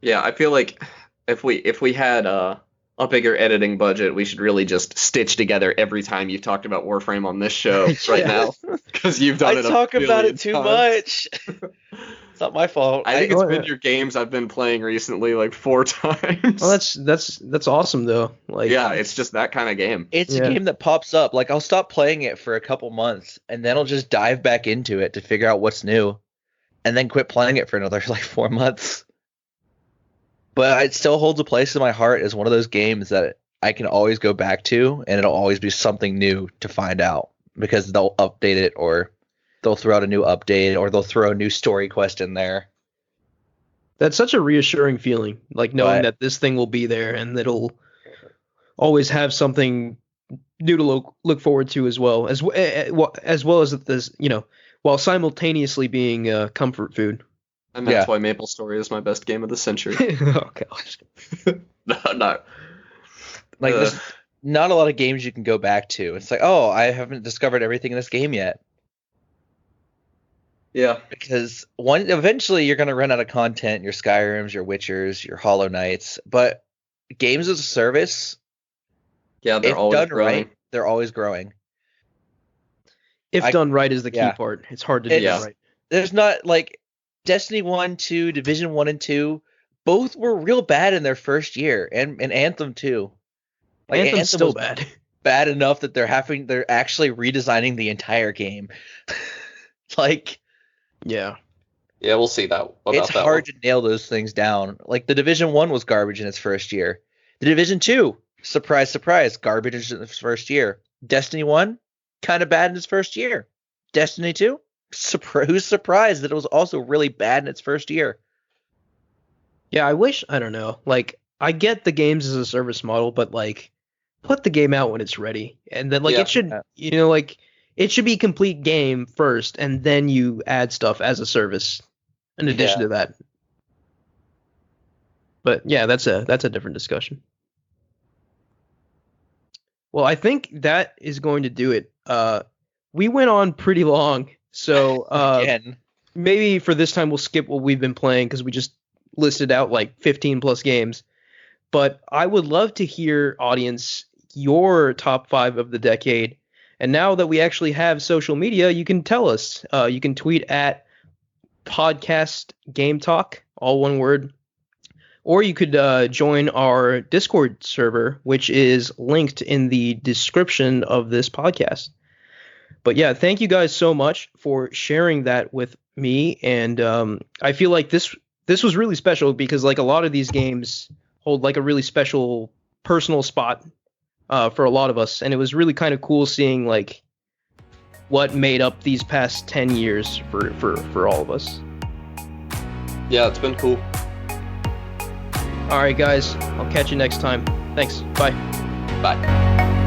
Yeah, I feel like if we had a bigger editing budget, we should really just stitch together every time you've talked about Warframe on this show right now, because you've done it. I talk about it too much. It's not my fault. I think it's been your games I've been playing recently like 4 times. Well, that's awesome though. Like, yeah, it's just that kind of game. It's a game that pops up. Like, I'll stop playing it for a couple months, and then I'll just dive back into it to figure out what's new, and then quit playing it for another like 4 months. But it still holds a place in my heart as one of those games that I can always go back to, and it'll always be something new to find out, because they'll update it, or they'll throw out a new update, or they'll throw a new story quest in there. That's such a reassuring feeling, like knowing that this thing will be there and it'll always have something new to look forward to as well as this, you know, while simultaneously being comfort food. And that's why MapleStory is my best game of the century. Oh gosh. No. Like, there's not a lot of games you can go back to. It's like, oh, I haven't discovered everything in this game yet. Yeah. Because eventually you're going to run out of content, your Skyrims, your Witchers, your Hollow Knights. But games as a service, they're always done growing. Right, they're always growing. If done right is the key part. It's hard to do that right. There's not, like, Destiny 1, 2, Division 1 and 2, both were real bad in their first year, and Anthem too. Like, Anthem's still bad. Bad enough that they're actually redesigning the entire game. Like, yeah, we'll see that. It's hard to nail those things down. Like, the Division 1 was garbage in its first year. The Division 2, surprise, surprise, garbage in its first year. Destiny 1, kind of bad in its first year. Destiny 2, who's surprised that it was also really bad in its first year? Yeah, I don't know. Like, I get the games as a service model, but like, put the game out when it's ready, and then like it should, you know, like it should be complete game first, and then you add stuff as a service in addition to that. But yeah, that's a different discussion. Well, I think that is going to do it. We went on pretty long. So maybe for this time we'll skip what we've been playing, because we just listed out like 15 plus games. But I would love to hear, audience, your top 5 of the decade. And now that we actually have social media, you can tell us. You can tweet at Podcast Game Talk, all one word. or you could join our Discord server, which is linked in the description of this podcast. But yeah, thank you guys so much for sharing that with me, and I feel like this was really special because like a lot of these games hold like a really special personal spot for a lot of us, and it was really kind of cool seeing like what made up these past 10 years for all of us. Yeah, it's been cool. All right, guys, I'll catch you next time. Thanks. Bye. Bye.